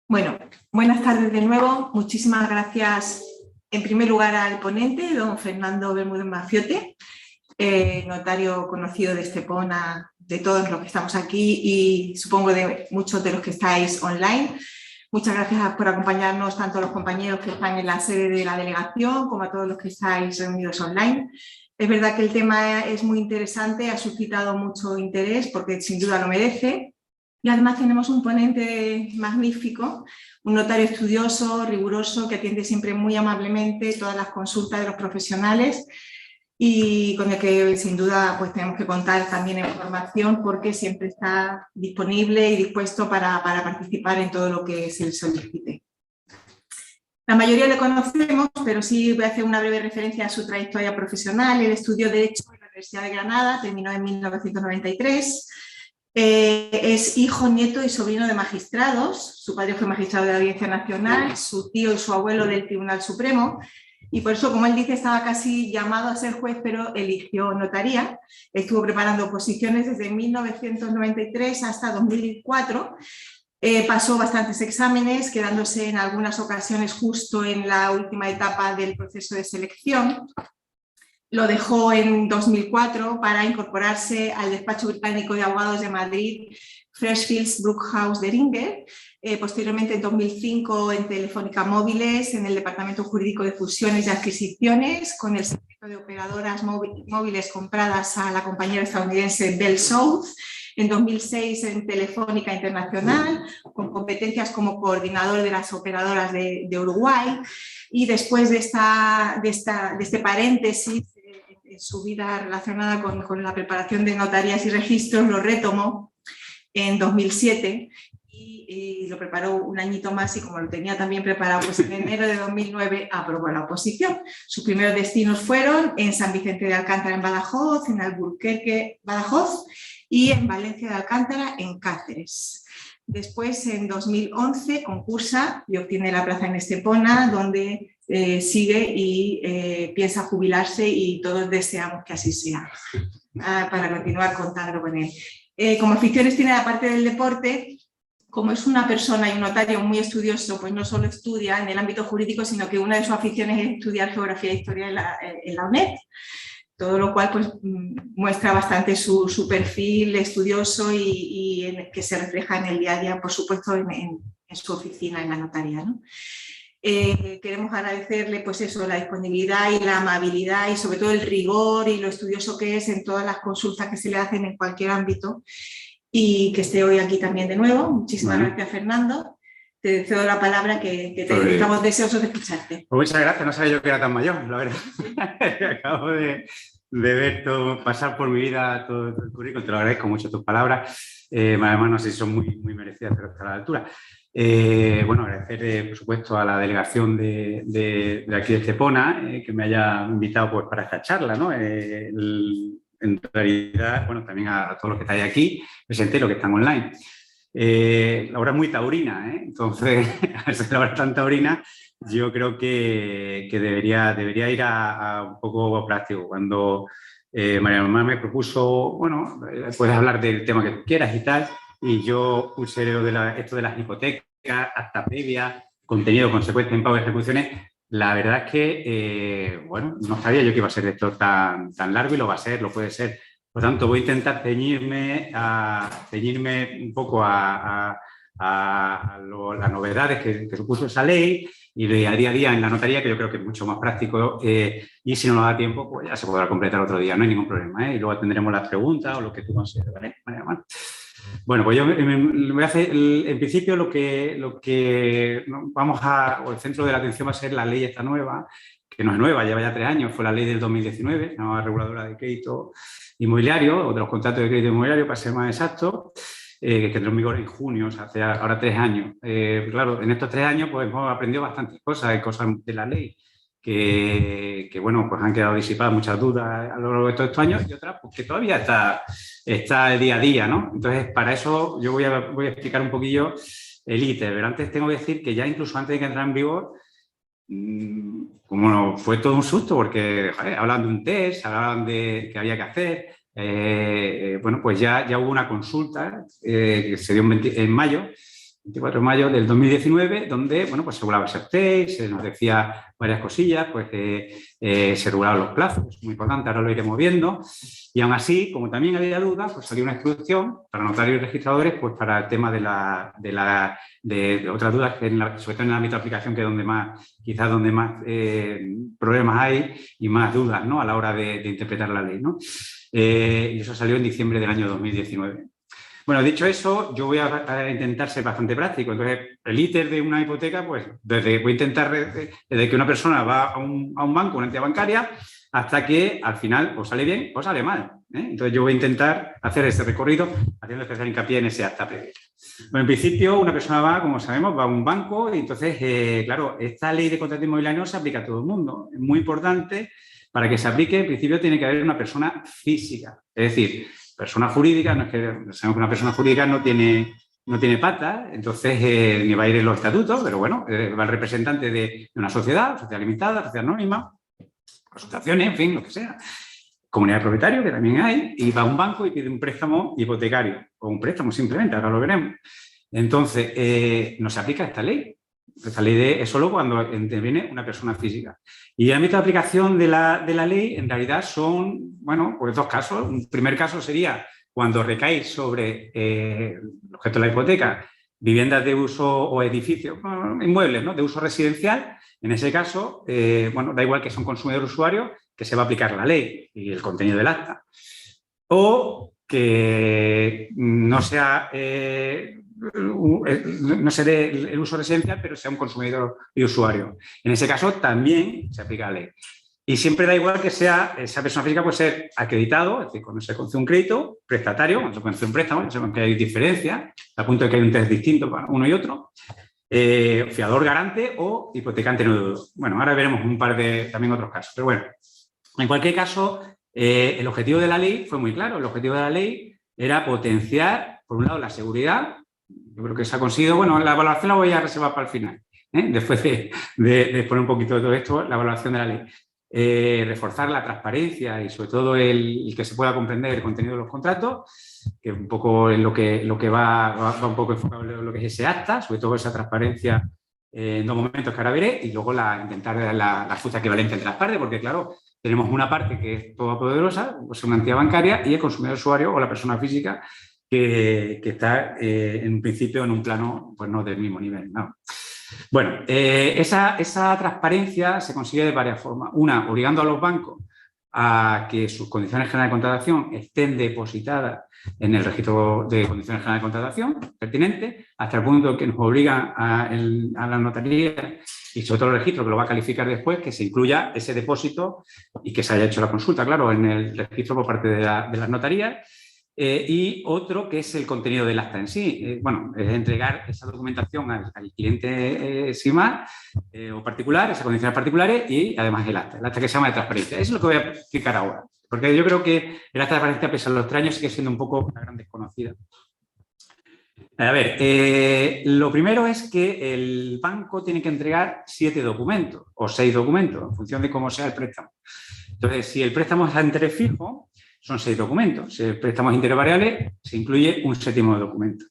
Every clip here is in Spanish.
Bueno, buenas tardes de nuevo. Muchísimas gracias en primer lugar al ponente, don Fernando Bermúdez Maciote, notario conocido de Estepona, de todos los que estamos aquí y supongo de muchos de los que estáis online. Muchas gracias por acompañarnos tanto a los compañeros que están en la sede de la delegación como a todos los que estáis reunidos online. Es verdad que el tema es muy interesante, ha suscitado mucho interés porque sin duda lo merece. Y además tenemos un ponente magnífico, un notario estudioso, riguroso, que atiende siempre muy amablemente todas las consultas de los profesionales y con el que sin duda pues, tenemos que contar también en formación porque siempre está disponible y dispuesto para participar en todo lo que se le solicite. La mayoría le conocemos, pero sí voy a hacer una breve referencia a su trayectoria profesional. Él estudió Derecho en la Universidad de Granada, terminó en 1993. Es hijo, nieto y sobrino de magistrados. Su padre fue magistrado de la Audiencia Nacional, su tío y su abuelo del Tribunal Supremo. Y por eso, como él dice, estaba casi llamado a ser juez, pero eligió notaría. Estuvo preparando oposiciones desde 1993 hasta 2004. Pasó bastantes exámenes, quedándose en algunas ocasiones justo en la última etapa del proceso de selección. Lo dejó en 2004 para incorporarse al despacho británico de abogados de Madrid, Freshfields Brookhouse de Ringer. Posteriormente, en 2005, en Telefónica Móviles, en el Departamento Jurídico de Fusiones y Adquisiciones, con el servicio de operadoras móviles compradas a la compañía estadounidense Bell South. En 2006, en Telefónica Internacional, con competencias como coordinador de las operadoras de Uruguay. Y después de este paréntesis, en su vida relacionada con la preparación de notarías y registros, lo retomó en 2007 y lo preparó un añito más y como lo tenía también preparado, pues en enero de 2009 aprobó la oposición. Sus primeros destinos fueron en San Vicente de Alcántara en Badajoz, en Alburquerque, Badajoz y en Valencia de Alcántara en Cáceres. Después, en 2011, concursa y obtiene la plaza en Estepona, donde sigue y piensa jubilarse y todos deseamos que así sea, para continuar contando con él. Como aficiones tiene la parte del deporte. Como es una persona y un notario muy estudioso, pues no solo estudia en el ámbito jurídico, sino que una de sus aficiones es estudiar geografía e historia en la UNED. Todo lo cual pues, muestra bastante su perfil estudioso y que se refleja en el día a día, por supuesto, en su oficina, en la notaría, ¿no? Queremos agradecerle pues eso, la disponibilidad y la amabilidad y sobre todo el rigor y lo estudioso que es en todas las consultas que se le hacen en cualquier ámbito y que esté hoy aquí también de nuevo. Muchísimas gracias, Fernando. Te cedo la palabra que estamos deseosos de escucharte. Pues muchas gracias, no sabía yo que era tan mayor, la verdad. Acabo de ver todo, pasar por mi vida todo el currículum, te lo agradezco mucho tus palabras. Además, no sé si son muy merecidas, pero está a la altura. Bueno, agradecer, por supuesto, a la delegación de aquí de Estepona que me haya invitado pues, para esta charla, ¿no? En realidad, bueno, también a todos los que estáis aquí presentes y los que están online. La hora es muy taurina, entonces, al ser la hora tan taurina, yo creo que debería ir a un poco práctico. Cuando María Norma me propuso, bueno, puedes hablar del tema que tú quieras y tal, y yo puse esto de las hipotecas, acta previa, contenido, consecuencia en pago de ejecuciones. La verdad es que, bueno, no sabía yo que iba a ser esto tan largo y lo va a ser, lo puede ser. Por lo tanto, voy a intentar ceñirme un poco a las novedades que supuso esa ley y de a día en la notaría, que yo creo que es mucho más práctico. Y si no nos da tiempo, pues ya se podrá completar otro día, no hay ningún problema. Y luego tendremos las preguntas o lo que tú consideres, ¿vale? Bueno, pues yo voy a hacer, en principio, lo que vamos o el centro de la atención va a ser la ley esta nueva, que no es nueva, lleva ya 3 años, fue la ley del 2019, la nueva reguladora de crédito inmobiliario o de los contratos de crédito inmobiliario, para ser más exacto, que entró en vigor en junio, o sea, hace ahora 3 años. Claro, en estos 3 años pues, hemos aprendido bastantes cosas, hay cosas de la ley que bueno, pues han quedado disipadas muchas dudas a lo largo de todos estos años y otras pues, que todavía está el día a día, ¿no? Entonces, para eso yo voy a explicar un poquillo el ITER, pero antes tengo que decir que ya incluso antes de que entrara en vigor, como fue todo un susto, porque hablaban de un test, hablaban de que había que hacer, bueno, pues ya hubo una consulta que se dio en mayo 24 de mayo del 2019, donde, bueno, pues se regulaba ese update, se nos decía varias cosillas, pues se regulaban los plazos, muy importante, ahora lo iremos viendo. Y aún así, como también había dudas, pues salió una instrucción para notarios y registradores, pues para el tema de otras dudas, que sobre todo en el ámbito de aplicación, que es donde más, quizás donde más problemas hay y más dudas, ¿no?, a la hora de interpretar la ley, ¿no? Y eso salió en diciembre del año 2019. Bueno, dicho eso, yo voy a intentar ser bastante práctico. Entonces, el íter de una hipoteca, pues voy a intentar desde que una persona va a un banco, una entidad bancaria, hasta que al final o sale bien o sale mal, ¿eh? Entonces, yo voy a intentar hacer este recorrido haciendo especial hincapié en ese acta previa. Bueno, en principio, una persona va, como sabemos, va a un banco y entonces, claro, esta ley de contrato inmobiliario se aplica a todo el mundo. Es muy importante, para que se aplique, en principio tiene que haber una persona física, es decir, persona jurídica, no es que sabemos que una persona jurídica no tiene patas, entonces ni va a ir en los estatutos, pero bueno, va el representante de una sociedad limitada, sociedad anónima, asociaciones, en fin, lo que sea, comunidad de propietarios, que también hay, y va a un banco y pide un préstamo hipotecario, o un préstamo simplemente, ahora lo veremos. Entonces, no se aplica esta ley. Esta ley es solo cuando interviene una persona física. Y el ámbito de aplicación de la ley, en realidad, son, bueno, pues dos casos. Un primer caso sería cuando recae sobre el objeto de la hipoteca viviendas de uso o edificios, inmuebles, ¿no?, de uso residencial. En ese caso, bueno, da igual que sea un consumidor usuario, que se va a aplicar la ley y el contenido del acta. O que no sea... no se dé el uso residencial, pero sea un consumidor y usuario. En ese caso también se aplica la ley. Y siempre da igual que sea, esa persona física puede ser acreditado, es decir, cuando se concede un crédito, prestatario, cuando se concede un préstamo, sabemos que hay diferencia, a punto de que hay un test distinto para uno y otro, fiador garante o hipotecante no deudor. Bueno, ahora veremos un par de también otros casos, pero bueno, en cualquier caso, el objetivo de la ley fue muy claro. El objetivo de la ley era potenciar, por un lado, la seguridad. Yo creo que se ha conseguido. Bueno, la evaluación la voy a reservar para el final, después de exponer un poquito de todo esto, la evaluación de la ley. Reforzar la transparencia y sobre todo el que se pueda comprender el contenido de los contratos, que un poco es lo que va un poco enfocado en lo que es ese acta, sobre todo esa transparencia en dos momentos que ahora veré, y luego intentar la justa equivalencia entre las partes, porque claro, tenemos una parte que es todopoderosa, pues una entidad bancaria, y el consumidor usuario o la persona física que está en un principio en un plano pues no del mismo nivel, ¿no? Bueno, esa transparencia se consigue de varias formas. Una, obligando a los bancos a que sus condiciones generales de contratación estén depositadas en el registro de condiciones generales de contratación pertinente, hasta el punto que nos obliga a la notaría y sobre todo el registro, que lo va a calificar después, que se incluya ese depósito y que se haya hecho la consulta, claro, en el registro por parte de las notarías. Y otro que es el contenido del acta en sí. Bueno, es entregar esa documentación al cliente sin más o particular, esas condiciones particulares y además el acta que se llama de transparencia. Eso es lo que voy a explicar ahora, porque yo creo que el acta de transparencia, pese a los 3 años, sigue siendo un poco una gran desconocida. A ver, lo primero es que el banco tiene que entregar 7 documentos o 6 documentos, en función de cómo sea el préstamo. Entonces, si el préstamo es a interés fijo, son 6 documentos. Si el préstamo es interés variable, se incluye un 7º documento.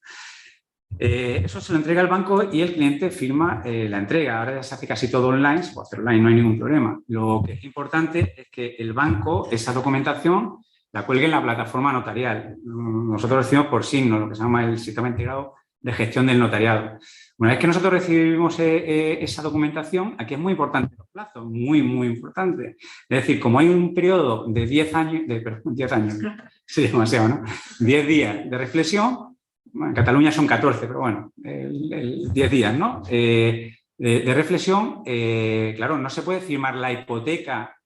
Eso se lo entrega al banco y el cliente firma la entrega. Ahora ya se hace casi todo online, se puede hacer online, no hay ningún problema. Lo que es importante es que el banco, esa documentación, la cuelgue en la plataforma notarial. Nosotros lo decimos por signo, lo que se llama el sistema integrado de gestión del notariado. Una vez que nosotros recibimos esa documentación, aquí es muy importante los plazos, muy, muy importante. Es decir, como hay un periodo de 10 años, perdón, 10 años, sería demasiado, ¿no? 10 días de reflexión, en Cataluña son 14, pero bueno, 10 días, ¿no? De reflexión, claro, no se puede firmar la hipoteca,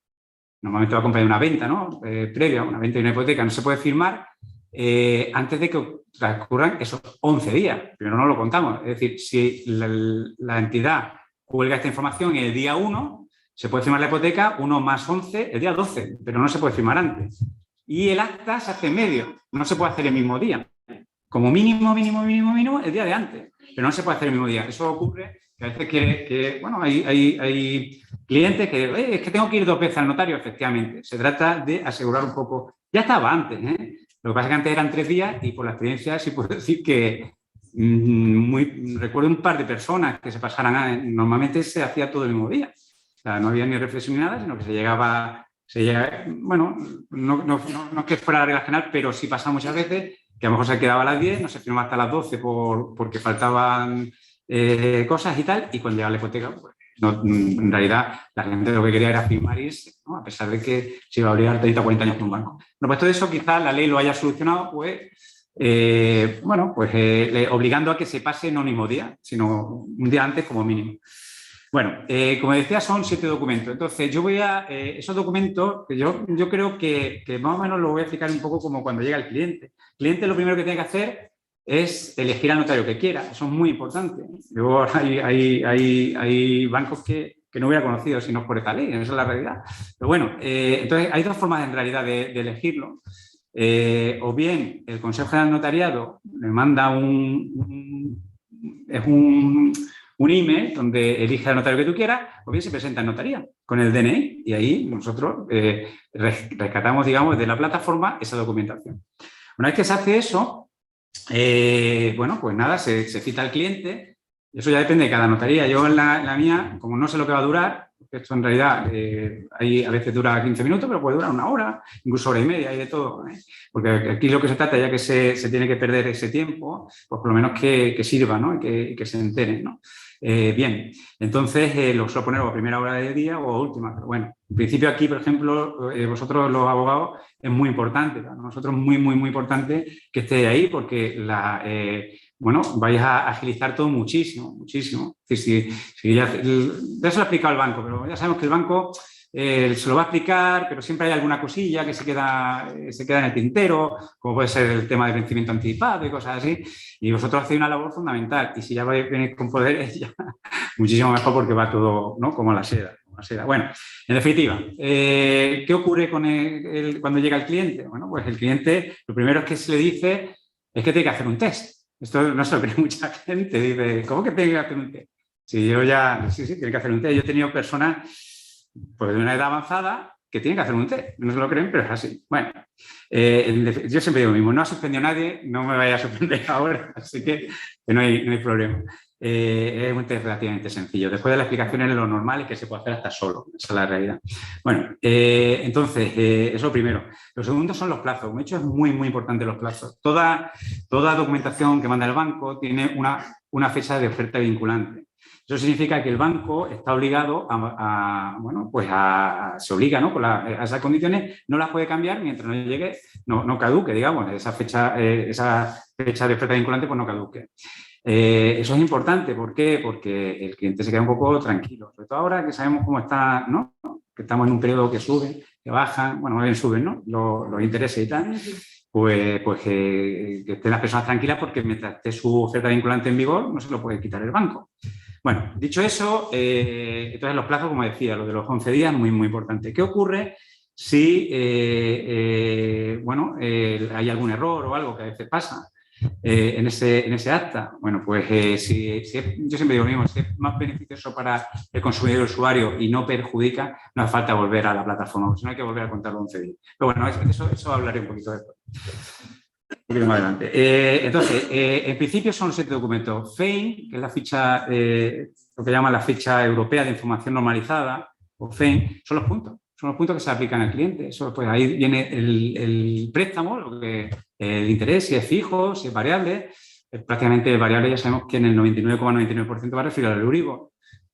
normalmente va a acompañar una venta, ¿no? Previa, una venta y una hipoteca, no se puede firmar antes de que transcurran esos 11 días. Primero no lo contamos. Es decir, si la entidad cuelga esta información en el día 1, se puede firmar la hipoteca 1 más 11, el día 12, pero no se puede firmar antes. Y el acta se hace en medio, no se puede hacer el mismo día. Como mínimo, el día de antes, pero no se puede hacer el mismo día. Eso ocurre que a veces bueno, hay clientes que es que tengo que ir 2 veces al notario, efectivamente. Se trata de asegurar un poco. Ya estaba antes, ¿eh? Lo que pasa es que antes eran 3 días y por la experiencia sí puedo decir que recuerdo un par de personas que se pasaran, normalmente se hacía todo el mismo día. O sea, no había ni reflexión ni nada, sino que se llegaba bueno, no es que fuera la regla general, pero sí pasa muchas veces que a lo mejor se quedaba a las 10, no se firmaba hasta las 12 porque faltaban cosas y tal, y cuando llegaba la hipoteca, pues, en realidad la gente lo que quería era firmar y irse, ¿no? A pesar de que se iba a abrir 30 o 40 años por un banco. Bueno, pues todo eso quizás la ley lo haya solucionado, pues, obligando a que se pase no el mismo día, sino un día antes como mínimo. Bueno, como decía, son 7 documentos. Entonces, yo voy a... esos documentos, que yo creo que más o menos lo voy a explicar un poco como cuando llega el cliente. El cliente lo primero que tiene que hacer es elegir al notario que quiera. Eso es muy importante. Yo, hay bancos que no hubiera conocido si no es por esta ley. Esa es la realidad. Pero bueno, entonces hay 2 formas en realidad de elegirlo. O bien el Consejo General del Notariado le manda un email donde elige al notario que tú quieras, o bien se presenta en notaría con el DNI y ahí nosotros rescatamos, digamos, de la plataforma esa documentación. Una vez que se hace eso, bueno, pues nada, se cita al cliente. Eso ya depende de cada notaría. Yo en la mía, como no sé lo que va a durar, porque esto en realidad ahí a veces dura 15 minutos, pero puede durar 1 hora, incluso hora y media, hay de todo. Porque aquí lo que se trata, ya que se tiene que perder ese tiempo, pues por lo menos que sirva, ¿no? Y que se enteren, ¿no? Bien, entonces lo suelo poner a primera hora del día o a última, pero bueno, en principio aquí, por ejemplo, vosotros los abogados es muy importante, para nosotros muy importante que esté ahí porque bueno, vais a agilizar todo muchísimo. Es decir, si ya se lo he explicado al banco, pero ya sabemos que el banco se lo va a explicar, pero siempre hay alguna cosilla que se queda en el tintero, como puede ser el tema del vencimiento anticipado y cosas así, y vosotros hacéis una labor fundamental, y si ya venís con poderes, ya muchísimo mejor porque va todo, ¿no? Como la seda. Bueno, en definitiva, ¿qué ocurre cuando llega el cliente? Bueno, pues el cliente, lo primero que se le dice es que tiene que hacer un test. Esto no se lo cree mucha gente. Dice, ¿cómo que tiene que hacer un test? Sí, tiene que hacer un test. Yo he tenido personas pues, de una edad avanzada que tienen que hacer un test. No se lo creen, pero es así. Bueno, yo siempre digo lo mismo. No ha suspendido a nadie, no me vaya a suspender ahora, así que no hay problema. Es un test relativamente sencillo. Después de la explicación es lo normal y que se puede hacer hasta solo. Esa es la realidad. Bueno, entonces, eso es lo primero. Lo segundo son los plazos. De hecho, es muy importante los plazos. Toda documentación que manda el banco tiene una fecha de oferta vinculante. Eso significa que el banco está obligado se obliga, ¿no? A esas condiciones, no las puede cambiar mientras no llegue, no caduque, digamos, esa fecha de oferta vinculante pues no caduque. Eso es importante, ¿por qué? Porque el cliente se queda un poco tranquilo, sobre todo ahora que sabemos cómo está, ¿no? Que estamos en un periodo que sube, que baja, bueno, más bien suben, ¿no? Los intereses y tal, pues que estén las personas tranquilas porque mientras esté su oferta vinculante en vigor no se lo puede quitar el banco. Bueno, dicho eso, entonces los plazos, como decía, lo de los 11 días, muy importante. ¿Qué ocurre si, hay algún error o algo que a veces pasa? En ese acta, bueno, pues yo siempre digo lo mismo, si es más beneficioso para el consumidor y el usuario y no perjudica, no hace falta volver a la plataforma, si no hay que volver a contar los 11 días. Pero bueno, eso hablaré un poquito después. Un poquito más adelante. Entonces, en principio son 7 documentos. FEIN, que es la ficha, lo que llaman la ficha europea de información normalizada, o FEIN, son los puntos que se aplican al cliente. Eso, pues ahí viene el préstamo, el interés, si es fijo, si es variable. Prácticamente variable ya sabemos que en el 99,99% va a referir al Euribor.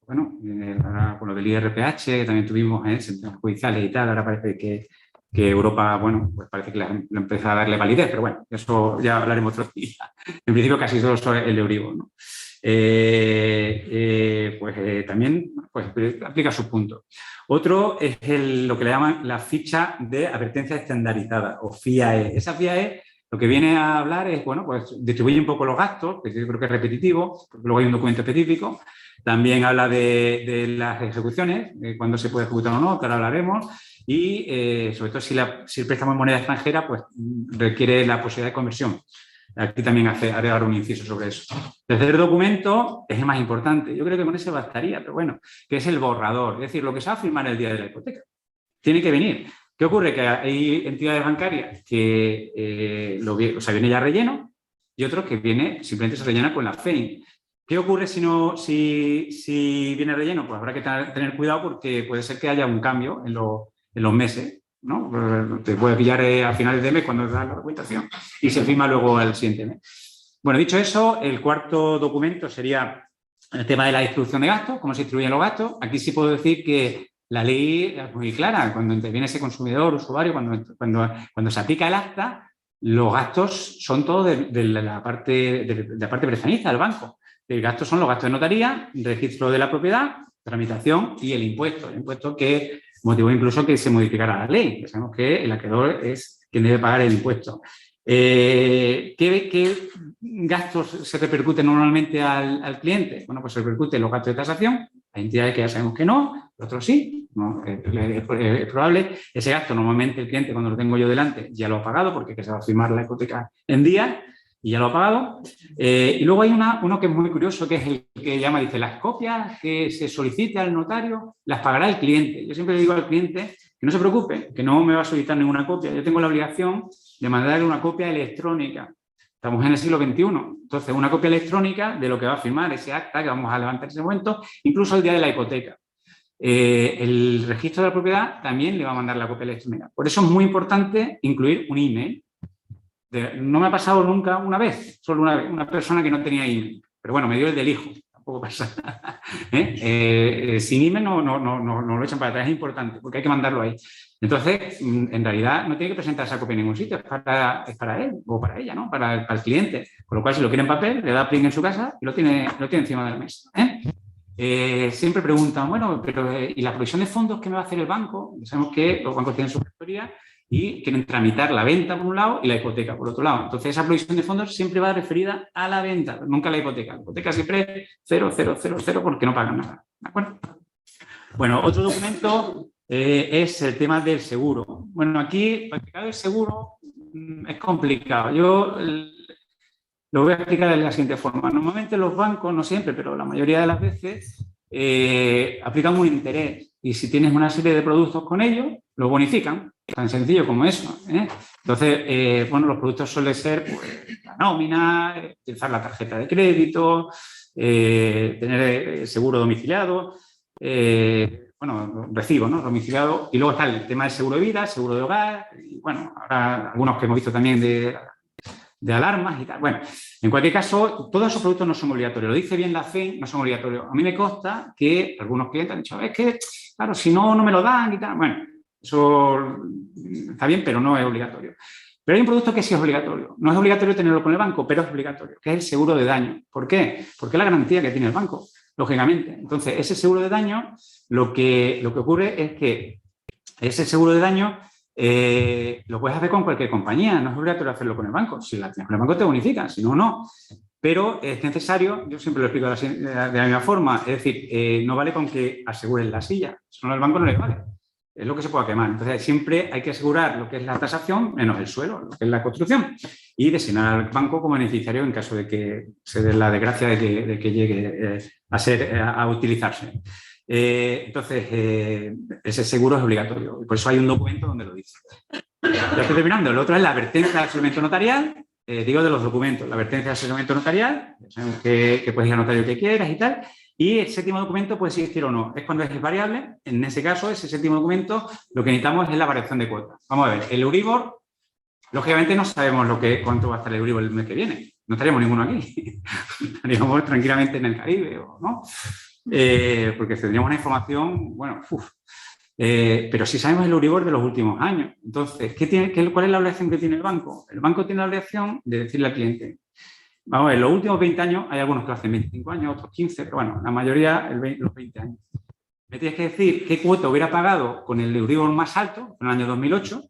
Bueno, ahora con lo del IRPH, también tuvimos sentencias judiciales y tal, ahora parece que Europa, bueno, pues parece que le empieza a darle validez, pero bueno, eso ya hablaremos otro día. En principio casi solo es el Euribor, ¿no? También pues, aplica sus puntos. Otro es lo que le llaman la ficha de advertencia estandarizada o FIAE. Esa FIAE lo que viene a hablar es, bueno, pues distribuye un poco los gastos, que yo creo que es repetitivo, porque luego hay un documento específico. También habla de las ejecuciones, de cuándo se puede ejecutar o no, que ahora hablaremos. Y sobre todo si el préstamo en moneda extranjera pues, requiere la posibilidad de conversión. Aquí también haré ahora un inciso sobre eso. El tercer documento es el más importante. Yo creo que con ese bastaría, pero bueno, que es el borrador. Es decir, lo que se va a firmar el día de la hipoteca. Tiene que venir. ¿Qué ocurre? Que hay entidades bancarias que viene ya relleno y otros que simplemente se rellena con la FEIN. ¿Qué ocurre si viene relleno? Pues habrá que tener cuidado porque puede ser que haya un cambio en los meses, ¿no? Te puede pillar a finales de mes cuando te das la documentación y se firma luego al siguiente mes. Bueno, dicho eso, el cuarto documento sería el tema de la distribución de gastos, cómo se distribuyen los gastos. Aquí sí puedo decir que la ley es muy clara. Cuando interviene ese consumidor, usuario, cuando se aplica el acta, los gastos son todos de la parte prestamista del banco. El gasto son los gastos de notaría, registro de la propiedad, tramitación y el impuesto que motivó incluso que se modificara la ley, que sabemos que el acreedor es quien debe pagar el impuesto. ¿Qué gastos se repercuten normalmente al cliente? Bueno, pues se repercuten los gastos de tasación, hay entidades que ya sabemos que no, otros sí, ¿no? Es probable. Ese gasto normalmente el cliente, cuando lo tengo yo delante, ya lo ha pagado porque se va a firmar la hipoteca en días, y ya lo ha pagado. Y luego hay uno que es muy curioso, que es el que dice, las copias que se solicite al notario las pagará el cliente. Yo siempre le digo al cliente que no se preocupe, que no me va a solicitar ninguna copia. Yo tengo la obligación de mandarle una copia electrónica. Estamos en el siglo XXI. Entonces, una copia electrónica de lo que va a firmar ese acta que vamos a levantar en ese momento, incluso el día de la hipoteca. El registro de la propiedad también le va a mandar la copia electrónica. Por eso es muy importante incluir un email. No me ha pasado nunca una vez, solo una persona que no tenía email. Pero bueno, me dio el del hijo, tampoco pasa. Sin email no lo echan para atrás, es importante, porque hay que mandarlo ahí. Entonces, en realidad, no tiene que presentar esa copia en ningún sitio, es para él o para ella, ¿no? Para el cliente. Con lo cual, si lo quiere en papel, le da print en su casa y lo tiene encima de la mesa. Siempre preguntan, bueno, pero ¿y la provisión de fondos qué me va a hacer el banco? Sabemos que los bancos tienen su gestoría y quieren tramitar la venta por un lado y la hipoteca por otro lado. Entonces, esa provisión de fondos siempre va referida a la venta, nunca a la hipoteca. La hipoteca siempre es 0, 0, 0, 0 porque no pagan nada. ¿De acuerdo? Bueno, otro documento es el tema del seguro. Bueno, aquí, practicar el seguro es complicado. Yo lo voy a explicar de la siguiente forma. Normalmente los bancos, no siempre, pero la mayoría de las veces, aplican un interés. Y si tienes una serie de productos con ellos, lo bonifican. Tan sencillo como eso. Entonces, bueno, los productos suelen ser pues, la nómina, utilizar la tarjeta de crédito, tener seguro domiciliado, bueno, recibo, ¿no? Domiciliado. Y luego está el tema del seguro de vida, seguro de hogar, y bueno, ahora algunos que hemos visto también de alarmas y tal. Bueno, en cualquier caso, todos esos productos no son obligatorios. Lo dice bien la FEIN, no son obligatorios. A mí me consta que algunos clientes han dicho, es que, claro, si no me lo dan y tal. Bueno, eso está bien, pero no es obligatorio. Pero hay un producto que sí es obligatorio. No es obligatorio tenerlo con el banco, pero es obligatorio, que es el seguro de daño. ¿Por qué? Porque es la garantía que tiene el banco, lógicamente. Entonces, ese seguro de daño, lo que ocurre es que ese seguro de daño lo puedes hacer con cualquier compañía. No es obligatorio hacerlo con el banco. Si la tienes con el banco te bonifican, si no, no. Pero es necesario, yo siempre lo explico de la misma forma, es decir, no vale con que aseguren la silla. Eso no al banco no le vale. Es lo que se pueda quemar. Entonces, siempre hay que asegurar lo que es la tasación menos el suelo, lo que es la construcción, y designar al banco como beneficiario en caso de que se dé la desgracia de que llegue a utilizarse. Entonces, ese seguro es obligatorio. Por eso hay un documento donde lo dice. Ya estoy terminando. El otro es la advertencia de asesoramiento notarial. Digo de los documentos. La advertencia de asesoramiento notarial, sabemos que puedes ir al notario que quieras y tal. Y el séptimo documento puede existir o no. Es cuando es variable. En ese caso, ese séptimo documento, lo que necesitamos es la variación de cuotas. Vamos a ver, el Euribor, lógicamente no sabemos cuánto va a estar el Euribor el mes que viene. No estaríamos ninguno aquí. Estaríamos tranquilamente en el Caribe, ¿no? Porque tendríamos una información, bueno, pero sí sabemos el Euribor de los últimos años. Entonces, ¿cuál es la obligación que tiene el banco? El banco tiene la obligación de decirle al cliente, vamos a ver, los últimos 20 años, hay algunos que hacen 25 años, otros 15, pero bueno, la mayoría los 20 años. Me tienes que decir qué cuota hubiera pagado con el Euribor más alto, en el año 2008,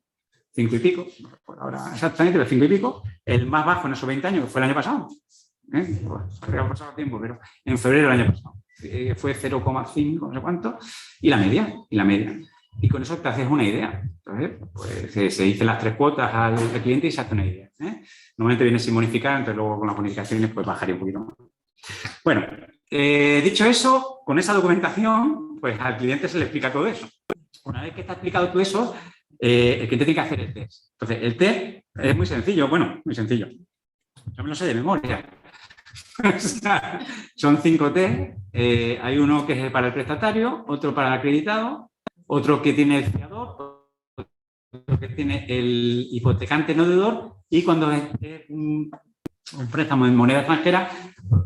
5 y pico, por ahora exactamente, pero 5 y pico, el más bajo en esos 20 años, que fue el año pasado. Pues, habría pasado tiempo, pero en febrero del año pasado. Fue 0,5, no sé cuánto, y la media. Y con eso te haces una idea. Entonces, pues, se dicen las 3 cuotas al cliente y se hace una idea. Normalmente viene sin bonificar, entonces luego con las bonificaciones pues bajaría un poquito más. Bueno, dicho eso, con esa documentación, pues al cliente se le explica todo eso. Una vez que está explicado todo eso, el cliente tiene que hacer el test. Entonces, el test es muy sencillo, bueno, muy sencillo. Yo me lo sé de memoria. O sea, son 5 T. Hay uno que es para el prestatario, otro para el acreditado, otro que tiene el fiador, otro que tiene el hipotecante no deudor, y cuando es un préstamo en moneda extranjera,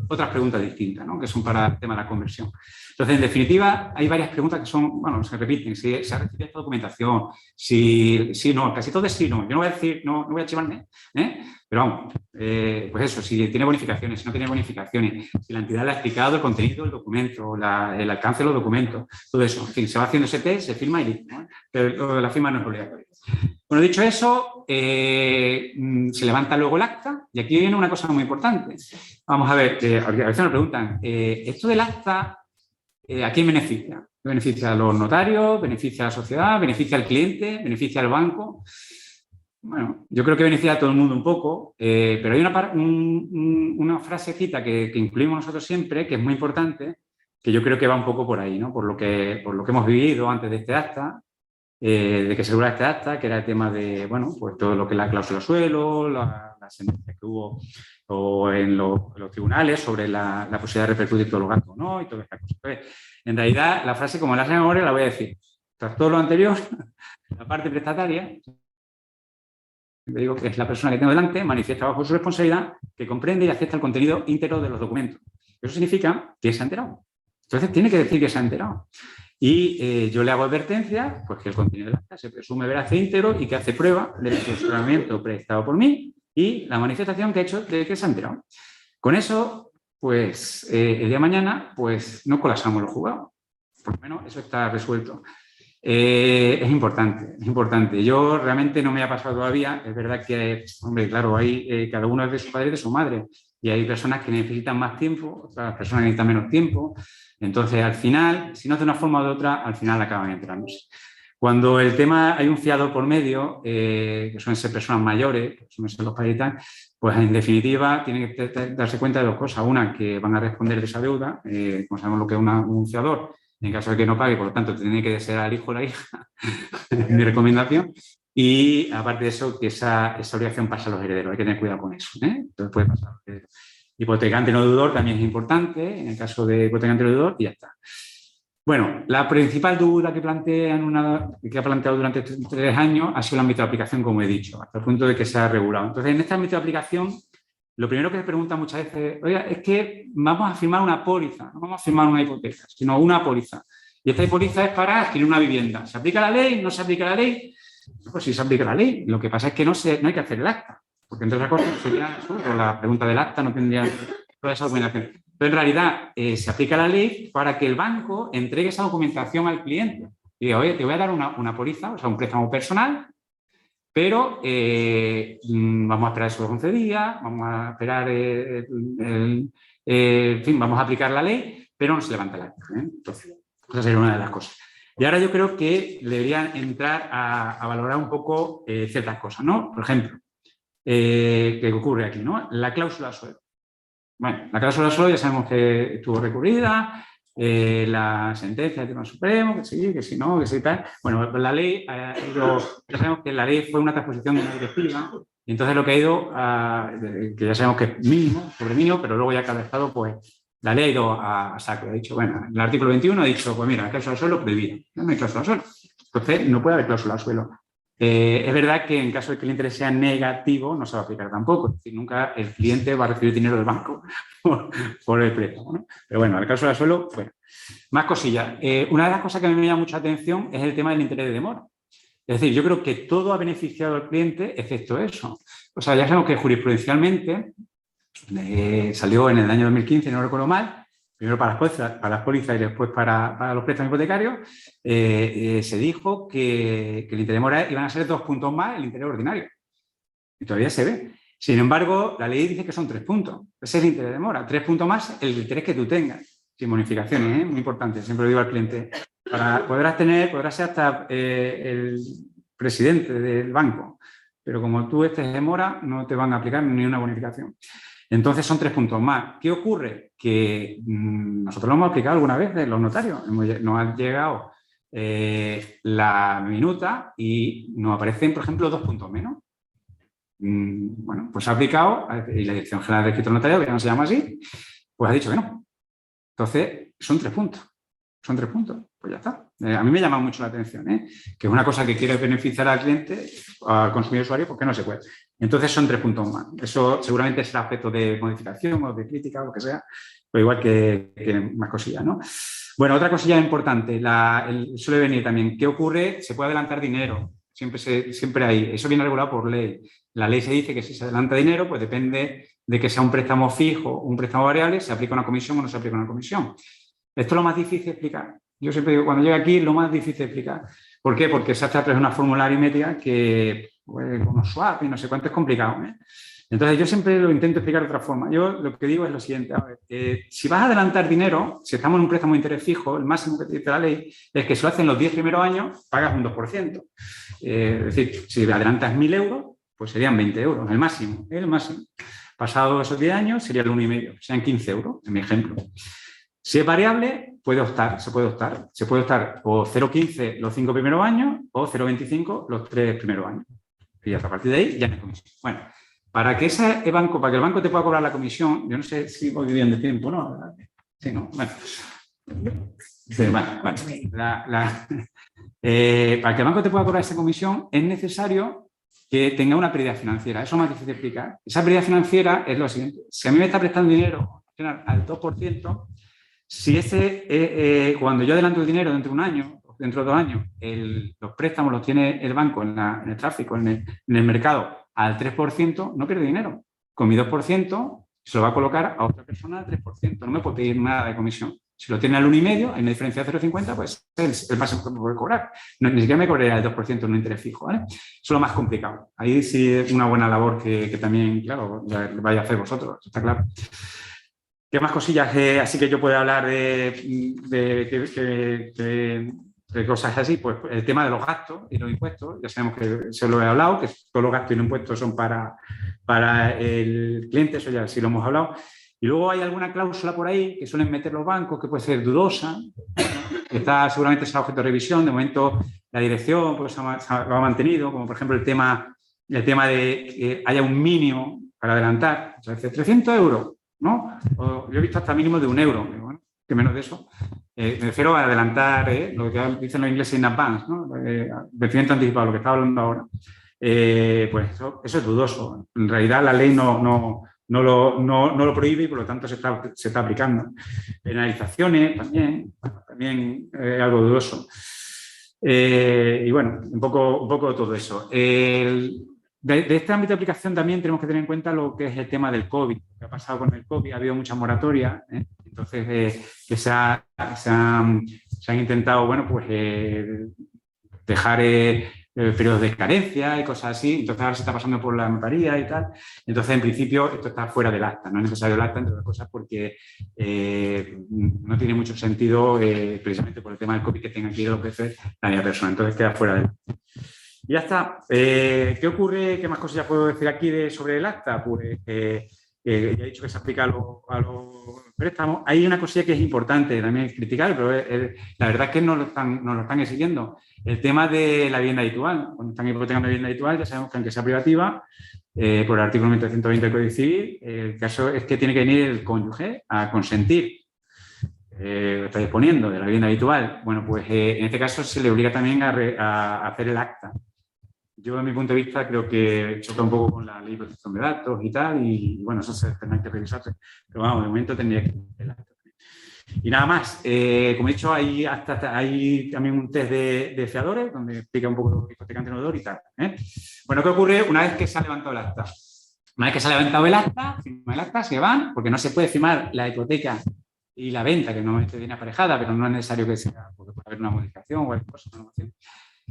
otras preguntas distintas, ¿no? Que son para el tema de la conversión. Entonces, en definitiva, hay varias preguntas que son, bueno, se repiten. Si se ha recibido esta documentación, si no, casi todo es sí, no. Yo no voy a decir, no voy a chivarme, pero vamos, pues eso, si tiene bonificaciones, si no tiene bonificaciones, si la entidad le ha explicado el contenido del documento, el alcance de los documentos, todo eso. En fin, se va haciendo ese test, se firma y listo, ¿no? Pero lo de la firma no es obligatorio. Bueno, dicho eso, se levanta luego el acta, y aquí viene una cosa muy importante. Vamos a ver, a veces nos preguntan, ¿esto del acta a quién beneficia? ¿Beneficia a los notarios? ¿Beneficia a la sociedad? ¿Beneficia al cliente? ¿Beneficia al banco? Bueno, yo creo que beneficia a todo el mundo un poco, pero hay una frasecita que incluimos nosotros siempre, que es muy importante, que yo creo que va un poco por ahí, ¿no? Por lo que hemos vivido antes de este acta, de que se regulara este acta, que era el tema de, bueno, pues todo lo que es la cláusula suelo, las sentencias que hubo o en los tribunales sobre la posibilidad de repercutir todos los gastos, ¿no? Y todas estas cosas. Entonces, en realidad, la frase, como la sé de memoria, la voy a decir. Tras todo lo anterior, la parte prestataria, digo que es la persona que tengo delante, manifiesta bajo su responsabilidad que comprende y acepta el contenido íntegro de los documentos. Eso significa que se ha enterado. Entonces, tiene que decir que se ha enterado. Y yo le hago advertencia, pues que el contenido del acta se presume veraz e íntegro y que hace prueba del asesoramiento prestado por mí y la manifestación que he hecho de que se ha enterado. Con eso, pues el día de mañana, pues no colapsamos los juzgados. Por lo menos eso está resuelto. Es importante, es importante. Yo realmente no me ha pasado todavía. Es verdad que, hombre, claro, hay cada uno es de su padre y de su madre. Y hay personas que necesitan más tiempo, otras personas que necesitan menos tiempo. Entonces, al final, si no es de una forma o de otra, al final acaban enterándose. Cuando el tema hay un fiador por medio, que suelen ser personas mayores, que suelen ser los padres y tal, pues en definitiva tienen que darse cuenta de dos cosas. Una, que van a responder de esa deuda, como sabemos lo que es un fiador, en caso de que no pague, por lo tanto, tiene que ser al hijo o la hija, mi recomendación. Y aparte de eso, que esa obligación pasa a los herederos, hay que tener cuidado con eso, Entonces puede pasar a los herederos. Hipotecante no deudor también es importante, en el caso de hipotecante no deudor, y ya está. Bueno, la principal duda que ha planteado durante estos 3 años ha sido el ámbito de aplicación, como he dicho, hasta el punto de que se ha regulado. Entonces, en este ámbito de aplicación, lo primero que se pregunta muchas veces, oiga, es que vamos a firmar una póliza, no vamos a firmar una hipoteca, sino una póliza. Y esta póliza es para adquirir una vivienda. ¿Se aplica la ley? ¿No se aplica la ley? Pues sí se aplica la ley. Lo que pasa es que no hay que hacer el acta. Porque entre otras cosas, sería la pregunta del acta no tendría toda esa documentación. Pero en realidad se aplica la ley para que el banco entregue esa documentación al cliente. Y diga, oye, te voy a dar una póliza, o sea, un préstamo personal, pero vamos a esperar esos 11 días, vamos a esperar, en fin, vamos a aplicar la ley, pero no se levanta el acta. Entonces, esa sería una de las cosas. Y ahora yo creo que deberían entrar a valorar un poco ciertas cosas, ¿no? Por ejemplo, ¿qué ocurre aquí, no? La cláusula suelo. Bueno, la cláusula suelo ya sabemos que estuvo recurrida, la sentencia del Tribunal Supremo, que sí, que sí, no, que sí, tal. Bueno, la ley, ya sabemos que la ley fue una transposición de una directiva, y entonces lo que ha ido, que ya sabemos que es mínimo, sobre mínimo, pero luego ya cada Estado, pues, la ley ha ido a saco. Ha dicho, bueno, el artículo 21 ha dicho, pues mira, la cláusula suelo prohibida. No hay cláusula suelo. Entonces, no puede haber cláusula suelo. Es verdad que en caso de que el interés sea negativo, no se va a aplicar tampoco. Es decir, nunca el cliente va a recibir dinero del banco por el préstamo, ¿no? Pero bueno, el caso del suelo, bueno. Más cosillas. Una de las cosas que a mí me llama mucha atención es el tema del interés de demora. Es decir, yo creo que todo ha beneficiado al cliente, excepto eso. O sea, ya sabemos que jurisprudencialmente salió en el año 2015, no recuerdo mal, primero para las pólizas y después para los préstamos hipotecarios, se dijo que el interés de demora iban a ser 2 puntos más el interés ordinario. Y todavía se ve. Sin embargo, la ley dice que son 3 puntos. Ese es el interés de demora. 3 puntos más el interés que tú tengas. Sin bonificaciones, muy importante. Siempre lo digo al cliente. Podrás ser hasta el presidente del banco. Pero como tú estés de demora, no te van a aplicar ni una bonificación. Entonces son 3 puntos más. ¿Qué ocurre? Que nosotros lo hemos aplicado alguna vez en los notarios. Nos ha llegado la minuta y nos aparecen, por ejemplo, 2 puntos menos. bueno, pues ha aplicado y la Dirección General de Registro Notarial, que ya no se llama así, pues ha dicho que no. Entonces, son 3 puntos. Son 3 puntos, pues ya está. A mí me llama mucho la atención, que es una cosa que quiere beneficiar al cliente, al consumidor usuario, porque no se puede. Entonces son 3 puntos más. Eso seguramente será objeto de modificación o de crítica o lo que sea, pero igual que más cosillas, ¿no? Bueno, otra cosilla importante, suele venir también. ¿Qué ocurre? Se puede adelantar dinero. Siempre hay. Eso viene regulado por ley. La ley se dice que si se adelanta dinero, pues depende de que sea un préstamo fijo o un préstamo variable, se aplica una comisión o no se aplica una comisión. Esto es lo más difícil de explicar. Yo siempre digo, cuando llega aquí, lo más difícil de explicar. ¿Por qué? Porque se hace a través de una fórmula aritmética que, pues, con los swap y no sé cuánto, es complicado. Entonces, yo siempre lo intento explicar de otra forma. Yo lo que digo es lo siguiente. A ver, si vas a adelantar dinero, si estamos en un préstamo de interés fijo, el máximo que te dice la ley es que si lo hacen los 10 primeros años, pagas un 2%. Es decir, si adelantas 1.000 euros, pues serían 20 euros, el máximo. El máximo. Pasado esos 10 años, sería el 1,5, serían 15 euros, en mi ejemplo. Si es variable, se puede optar. Se puede optar o 0,15 los 5 primeros años o 0,25 los 3 primeros años. Y a partir de ahí ya no hay comisión. Bueno, para que el banco te pueda cobrar la comisión, yo no sé si voy bien de tiempo, ¿no? Sí, no, bueno. Sí, bueno. Para que el banco te pueda cobrar esa comisión es necesario que tenga una pérdida financiera. Eso es más difícil de explicar. Esa pérdida financiera es lo siguiente. Si a mí me está prestando dinero al 2%, si cuando yo adelanto el dinero dentro de un año, dentro de 2 años, los préstamos los tiene el banco en el tráfico, en el mercado, al 3%, no pierde dinero. Con mi 2% se lo va a colocar a otra persona al 3%. No me puede pedir nada de comisión. Si lo tiene al 1,5, hay una diferencia de 0,50, pues es el máximo que me puede cobrar. No, ni siquiera me cobraría el 2% en un interés fijo, ¿vale? Eso es lo más complicado. Ahí sí es una buena labor que también, claro, vais a hacer vosotros, está claro. ¿Qué más cosillas? Así que yo puedo hablar de cosas así, pues el tema de los gastos y los impuestos, ya sabemos que se lo he hablado, que todos los gastos y los impuestos son para el cliente, eso ya sí lo hemos hablado. Y luego hay alguna cláusula por ahí que suelen meter los bancos, que puede ser dudosa, que seguramente será objeto de revisión. De momento la dirección pues, lo ha mantenido, como por ejemplo el tema de que haya un mínimo para adelantar, o sea, 300 euros, ¿no? Yo he visto hasta mínimo de 1 euro, bueno, que menos de eso. Me refiero a adelantar lo que dicen los ingleses in advance, ¿no? Vencimiento anticipado, lo que estaba hablando ahora. Pues eso es dudoso. En realidad la ley no lo prohíbe y por lo tanto se está aplicando. Penalizaciones también algo dudoso. Y bueno, un poco todo eso. De este ámbito de aplicación también tenemos que tener en cuenta lo que es el tema del COVID. Lo que ha pasado con el COVID, ha habido muchas moratorias, entonces que se han intentado, bueno, pues dejar periodos de carencia y cosas así. Entonces ahora se está pasando por la notaría y tal. Entonces, en principio, esto está fuera del acta. No es necesario el acta, entre otras cosas, porque no tiene mucho sentido, precisamente por el tema del COVID, que tenga que ir a ofrecer la misma persona. Entonces queda fuera del acta. Y ya está. ¿Qué ocurre? ¿Qué más cosas ya puedo decir aquí sobre el acta? Pues ya he dicho que se aplica a los préstamos. Hay una cosilla que es importante también criticar, pero la verdad es que nos lo están exigiendo. El tema de la vivienda habitual. Cuando están hipotecando la vivienda habitual, ya sabemos que aunque sea privativa, por el artículo 1320 del Código Civil, el caso es que tiene que venir el cónyuge a consentir. Está disponiendo de la vivienda habitual. Bueno, pues en este caso se le obliga también a hacer el acta. Yo, desde mi punto de vista, creo que choca un poco con la ley de protección de datos y tal, y bueno, eso se tendrá que revisarse. Pero vamos, de momento tendría que hacer el acta. Y nada más, como he dicho, hay también un test de fiadores, donde explica un poco hipotecante tenedor y tal. Bueno, ¿qué ocurre una vez que se ha levantado el acta? Una vez que se ha levantado el acta, firma el acta, se van, porque no se puede firmar la hipoteca y la venta, que normalmente viene aparejada, pero no es necesario que sea, porque puede haber una modificación o algo así.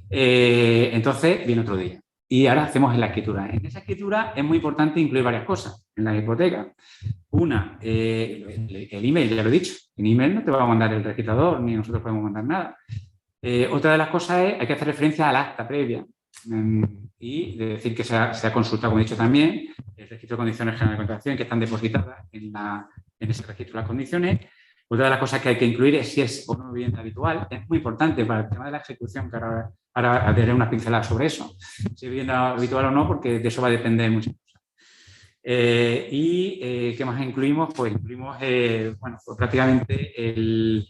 Entonces viene otro día. Y ahora hacemos la escritura. En esa escritura es muy importante incluir varias cosas en la hipoteca. Una, el email, ya lo he dicho. En email no te va a mandar el registrador, ni nosotros podemos mandar nada. Otra de las cosas es, hay que hacer referencia al acta previa. Y decir que se ha consultado, como he dicho también, el registro de condiciones generales de contratación que están depositadas en ese registro de las condiciones. Otra de las cosas que hay que incluir es si es o no vivienda habitual. Es muy importante para el tema de la ejecución, que ahora ahora haré unas pinceladas sobre eso, si es bien habitual o no, porque de eso va a depender muchas cosas. ¿Qué más incluimos? Pues incluimos, bueno, pues prácticamente el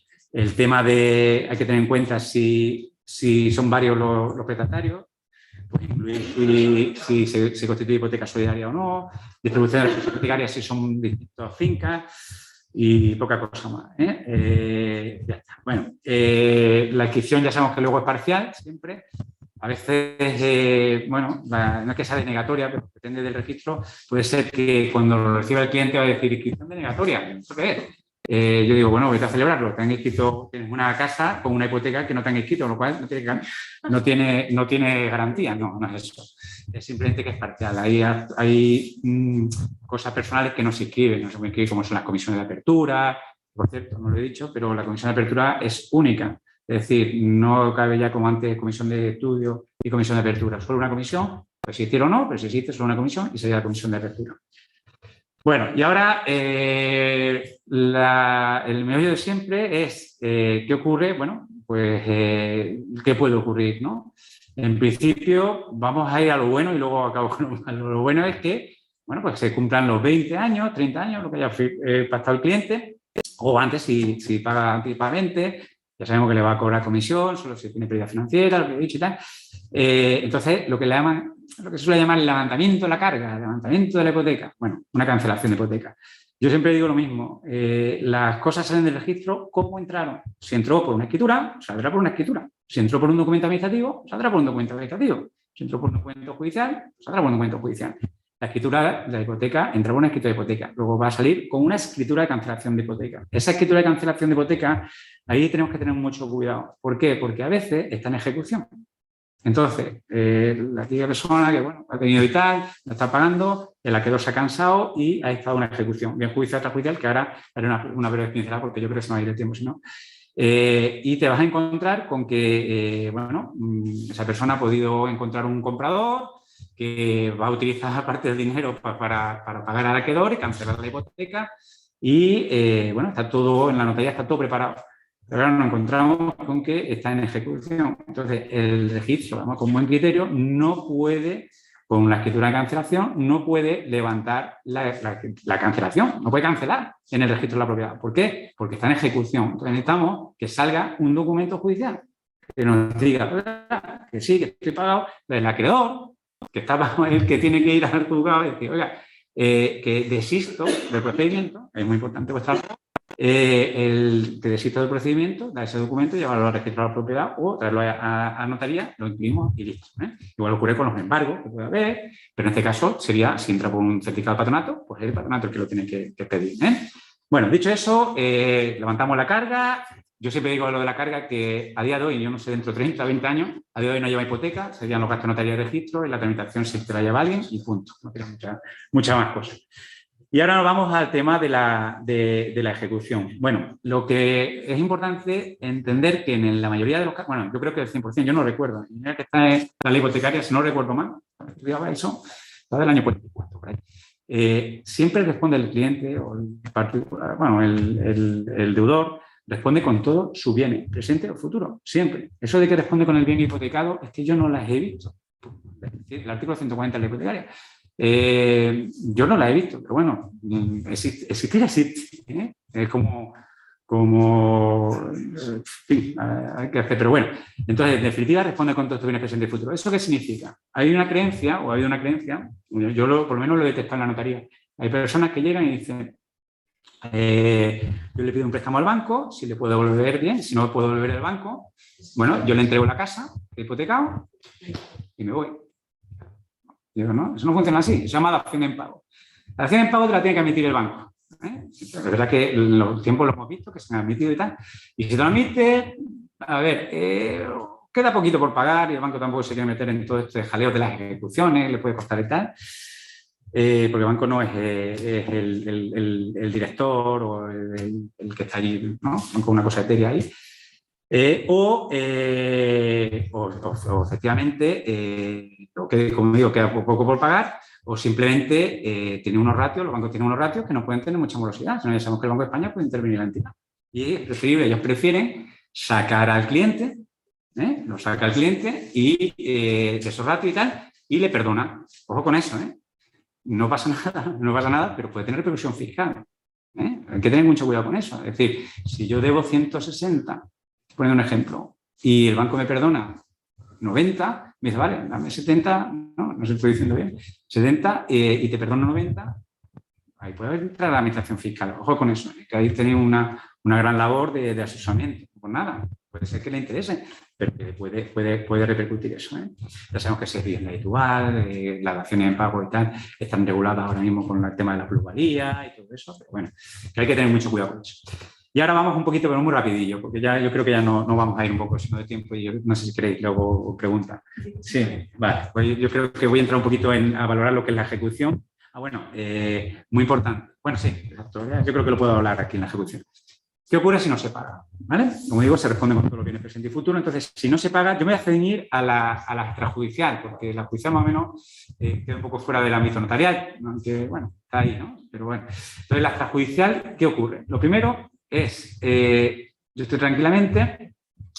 tema de, hay que tener en cuenta si son varios los prestatarios, pues incluir si se constituye hipoteca solidaria o no, distribución de las hipotecarias si son distintas fincas y poca cosa más. Ya está. Bueno, la inscripción ya sabemos que luego es parcial, siempre. A veces, bueno, no es que sea denegatoria, pero depende del registro. Puede ser que cuando lo reciba el cliente va a decir inscripción denegatoria. ¿Eso qué es? Yo digo, bueno, vete a celebrarlo. Te han inscrito, tienes una casa con una hipoteca que no te han inscrito, lo cual no tiene garantía. No es eso. Es simplemente que es parcial. Hay cosas personales que no se inscriben. No se pueden inscribir, como son las comisiones de apertura. Por cierto, no lo he dicho, pero la comisión de apertura es única. Es decir, no cabe ya como antes comisión de estudio y comisión de apertura. Solo una comisión, pues si existiera o no, pero si existe solo una comisión y sería la comisión de apertura. Bueno, y ahora el meollo de siempre es ¿qué ocurre? Bueno, pues ¿qué puede ocurrir, no? En principio vamos a ir a lo bueno y luego acabo con lo bueno es que, bueno, pues se cumplan los 20 años, 30 años, lo que haya pactado el cliente, o antes si paga anticipadamente. Ya sabemos que le va a cobrar comisión, solo si tiene pérdida financiera, lo que he dicho y tal. Entonces, lo que se suele llamar el levantamiento de la carga, el levantamiento de la hipoteca, bueno, una cancelación de hipoteca. Yo siempre digo lo mismo, las cosas salen del registro, ¿cómo entraron? Si entró por una escritura, saldrá por una escritura. Si entró por un documento administrativo, saldrá por un documento administrativo. Si entró por un documento judicial, saldrá por un documento judicial. La escritura de la hipoteca entra por una escritura de hipoteca. Luego va a salir con una escritura de cancelación de hipoteca. Esa escritura de cancelación de hipoteca, ahí tenemos que tener mucho cuidado. ¿Por qué? Porque a veces está en ejecución. Entonces, la aquella persona que, bueno, ha tenido y tal, la está pagando, el acreedor se ha cansado y ha estado una ejecución. Bien judicial, extrajudicial, que ahora haré una breve pincelada porque yo creo que se me va a ir el tiempo, si no. Y te vas a encontrar con que, bueno, esa persona ha podido encontrar un comprador que va a utilizar parte del dinero para pagar al acreedor y cancelar la hipoteca y, bueno, está todo, en la notaría está todo preparado. Pero ahora nos encontramos con que está en ejecución. Entonces, el registro, vamos, con buen criterio, no puede, con la escritura de cancelación, no puede levantar la cancelación, no puede cancelar en el registro de la propiedad. ¿Por qué? Porque está en ejecución. Entonces, necesitamos que salga un documento judicial que nos diga que sí, que estoy pagado, el acreedor, que está bajo el que tiene que ir al juzgado y decir, oiga, que desisto del procedimiento, es muy importante vuestra el que desisto del procedimiento, da ese documento, llevarlo al registro de la propiedad o traerlo a notaría, lo incluimos y listo. Igual ocurre con los embargos que puede haber, pero en este caso sería, si entra por un certificado de patronato, pues es el patronato el que lo tiene que pedir. Bueno, dicho eso, levantamos la carga. Yo siempre digo lo de la carga que a día de hoy, yo no sé, dentro de 30 o 20 años, a día de hoy no lleva hipoteca, serían los gastos de notaría de registro y la tramitación siempre la lleva alguien y punto. No tiene muchas más cosas. Y ahora nos vamos al tema de la ejecución. Bueno, lo que es importante entender que en la mayoría de los casos, bueno, yo creo que el 100%, yo no recuerdo, mira que está en la ley hipotecaria, si no recuerdo mal, estudiaba eso, está del año 44, por ahí. Siempre responde el cliente o el deudor, responde con todo su bien, presente o futuro, siempre. Eso de que responde con el bien hipotecado es que yo no las he visto. El artículo 140 de la hipotecaria. Yo no la he visto, pero bueno, existir existe. Es como en fin, hay que hacer, pero bueno. Entonces, en definitiva, responde con todo tu bienes presente y futuro. ¿Eso qué significa? Hay una creencia, o ha habido una creencia, yo por lo menos lo he detectado en la notaría. Hay personas que llegan y dicen, yo le pido un préstamo al banco, si le puedo devolver bien, si no puedo devolver el banco, bueno, yo le entrego la casa, he hipotecado y me voy. Digo, no, eso no funciona así, se llama dación en pago. La dación en pago te la tiene que admitir el banco. Es verdad que en los tiempos lo hemos visto, que se han admitido y tal. Y si te lo admite, a ver, queda poquito por pagar y el banco tampoco se quiere meter en todo este jaleo de las ejecuciones, le puede costar y tal. Porque el banco no es el director o el que está allí, ¿no? Con una cosa etérea ahí. O efectivamente, que, como digo, queda poco por pagar, o simplemente tiene unos ratios, los bancos tienen unos ratios que no pueden tener mucha morosidad. Si no, ya sabemos que el Banco de España puede intervenir en la entidad. Y es preferible, ellos prefieren sacar al cliente Lo saca el cliente y de esos datos y tal, y le perdona. Ojo con eso, No pasa nada, pero puede tener repercusión fiscal. Hay que tener mucho cuidado con eso. Es decir, si yo debo 160, poniendo un ejemplo, y el banco me perdona 90, me dice, vale, dame 70, no se lo estoy diciendo bien, 70 y te perdono 90, ahí puede entrar la administración fiscal. Ojo con eso, que ahí tenéis una gran labor de asesoramiento. Pues nada, puede ser que le interese, pero que puede repercutir eso. Ya sabemos que se es habitual, las daciones en pago y tal están reguladas ahora mismo con el tema de la plusvalía y todo eso, pero bueno, que hay que tener mucho cuidado con eso. Y ahora vamos un poquito, pero muy rapidillo, porque ya yo creo que ya no vamos a ir un poco sino de tiempo y yo no sé si queréis luego preguntar. Sí, vale, pues yo creo que voy a entrar un poquito a valorar lo que es la ejecución. Bueno, muy importante. Bueno, sí, exacto, yo creo que lo puedo hablar aquí en la ejecución. ¿Qué ocurre si no se paga? ¿Vale? Como digo, se responde con todos los bienes presente y futuro. Entonces, si no se paga, yo me voy a ceñir a la extrajudicial, porque la judicial más o menos queda un poco fuera del ámbito notarial, aunque, bueno, está ahí, ¿no? Pero bueno. Entonces, la extrajudicial, ¿qué ocurre? Lo primero es, yo estoy tranquilamente,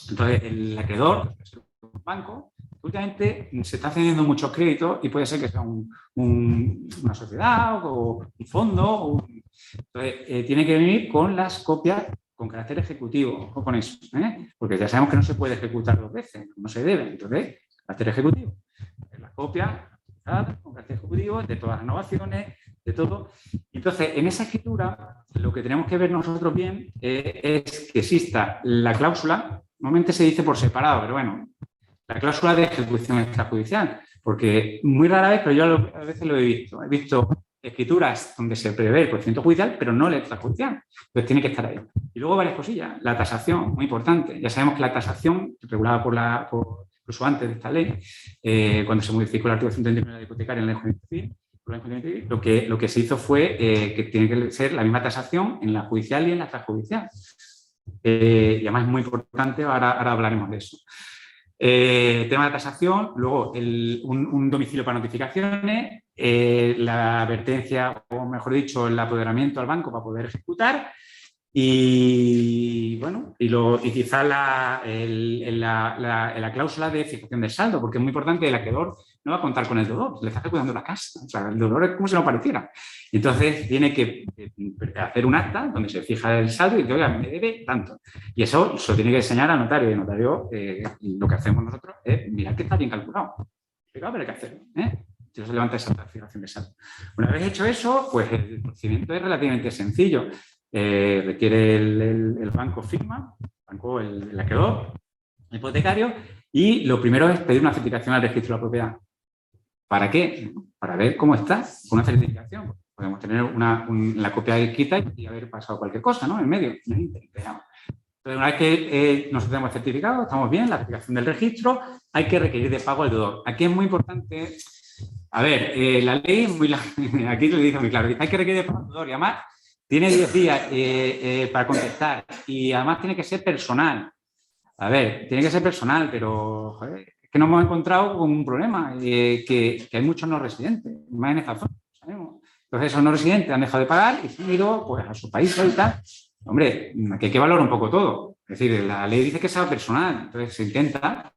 entonces el acreedor, un banco, últimamente se está cediendo muchos créditos y puede ser que sea una sociedad o un fondo. Entonces, tiene que venir con las copias con carácter ejecutivo, ojo con eso, porque ya sabemos que no se puede ejecutar 2 veces, no se debe. Entonces, carácter ejecutivo. Las copias con carácter ejecutivo de todas las innovaciones, de todo. Entonces, en esa escritura, lo que tenemos que ver nosotros bien es que exista la cláusula, normalmente se dice por separado, pero bueno, la cláusula de ejecución extrajudicial, porque muy rara vez, pero yo a veces lo he visto. He visto escrituras donde se prevé el procedimiento judicial, pero no el extrajudicial. Entonces tiene que estar ahí. Y luego varias cosillas. La tasación, muy importante. Ya sabemos que la tasación, regulada incluso antes de esta ley, cuando se modificó el artículo 139 de la hipotecaria en la ley civil, lo que se hizo fue que tiene que ser la misma tasación en la judicial y en la extrajudicial. Y además es muy importante, ahora hablaremos de eso. Tema de tasación, luego un domicilio para notificaciones, la advertencia, o mejor dicho, el apoderamiento al banco para poder ejecutar y, bueno, y quizá la cláusula de fijación de saldo, porque es muy importante, el acreedor no va a contar con el deudor, le está ejecutando la casa, o sea, el deudor es como si no pareciera. Entonces tiene que hacer un acta donde se fija el saldo y dice, oiga, me debe tanto. Y eso se lo tiene que enseñar al notario. Y el notario, lo que hacemos nosotros es mirar que está bien calculado. Pero hay que hacerlo. Entonces se levanta esa fijación de saldo. Una vez hecho eso, pues el procedimiento es relativamente sencillo. Requiere el banco firma, el acreedor, el hipotecario, y lo primero es pedir una certificación al registro de la propiedad. ¿Para qué? Para ver cómo está con una certificación. Podemos tener la copia escrita y haber pasado cualquier cosa, ¿no? En medio. Entonces, una vez que nosotros tenemos certificado, estamos bien, la certificación del registro, hay que requerir de pago al deudor. Aquí es muy importante, a ver, la ley es muy aquí lo dice muy claro, hay que requerir de pago al deudor y además tiene 10 días para contestar y además tiene que ser personal. A ver, tiene que ser personal, pero joder, es que nos hemos encontrado con un problema, que hay muchos no residentes, más en esta zona, ¿sabemos? Entonces esos no residentes han dejado de pagar y se han ido pues, a su país y tal. Hombre, que hay que valorar un poco todo. Es decir, la ley dice que sea personal, entonces se intenta.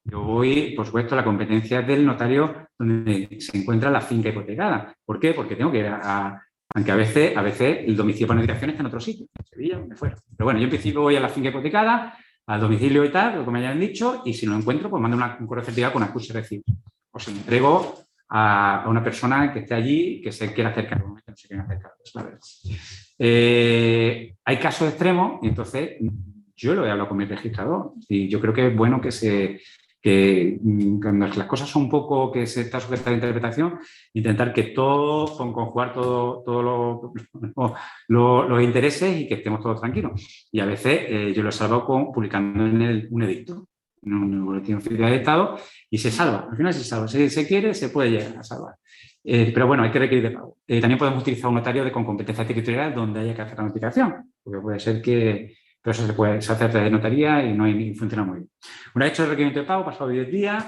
Yo voy, por supuesto, a la competencia del notario donde se encuentra la finca hipotecada. ¿Por qué? Porque tengo que ir aunque a veces el domicilio para notificación está en otro sitio, en Sevilla, donde fuera. Pero bueno, yo en principio voy a la finca hipotecada, al domicilio y tal, lo que me hayan dicho, y si no lo encuentro, pues mando un correo certificado con acuse de recibo. O se lo entrego a una persona que esté allí que se quiera acercar, no se quiera acercar, es la verdad. Hay casos extremos y entonces yo lo he hablado con mi registrador y yo creo que es bueno que cuando las cosas son un poco que se está sujeta a interpretación, intentar que todo, conjugar todos los intereses y que estemos todos tranquilos. Y a veces yo lo he salvado publicando un edicto, en un boletín oficial de Estado y se salva. Al final se salva. Si se quiere, se puede llegar a salvar. Pero bueno, hay que requerir de pago. También podemos utilizar un notario con competencia territorial donde haya que hacer la notificación, porque puede ser que... Pero eso se hace a través de notaría y funciona muy bien. Una vez hecho el requerimiento de pago, pasado 10 días,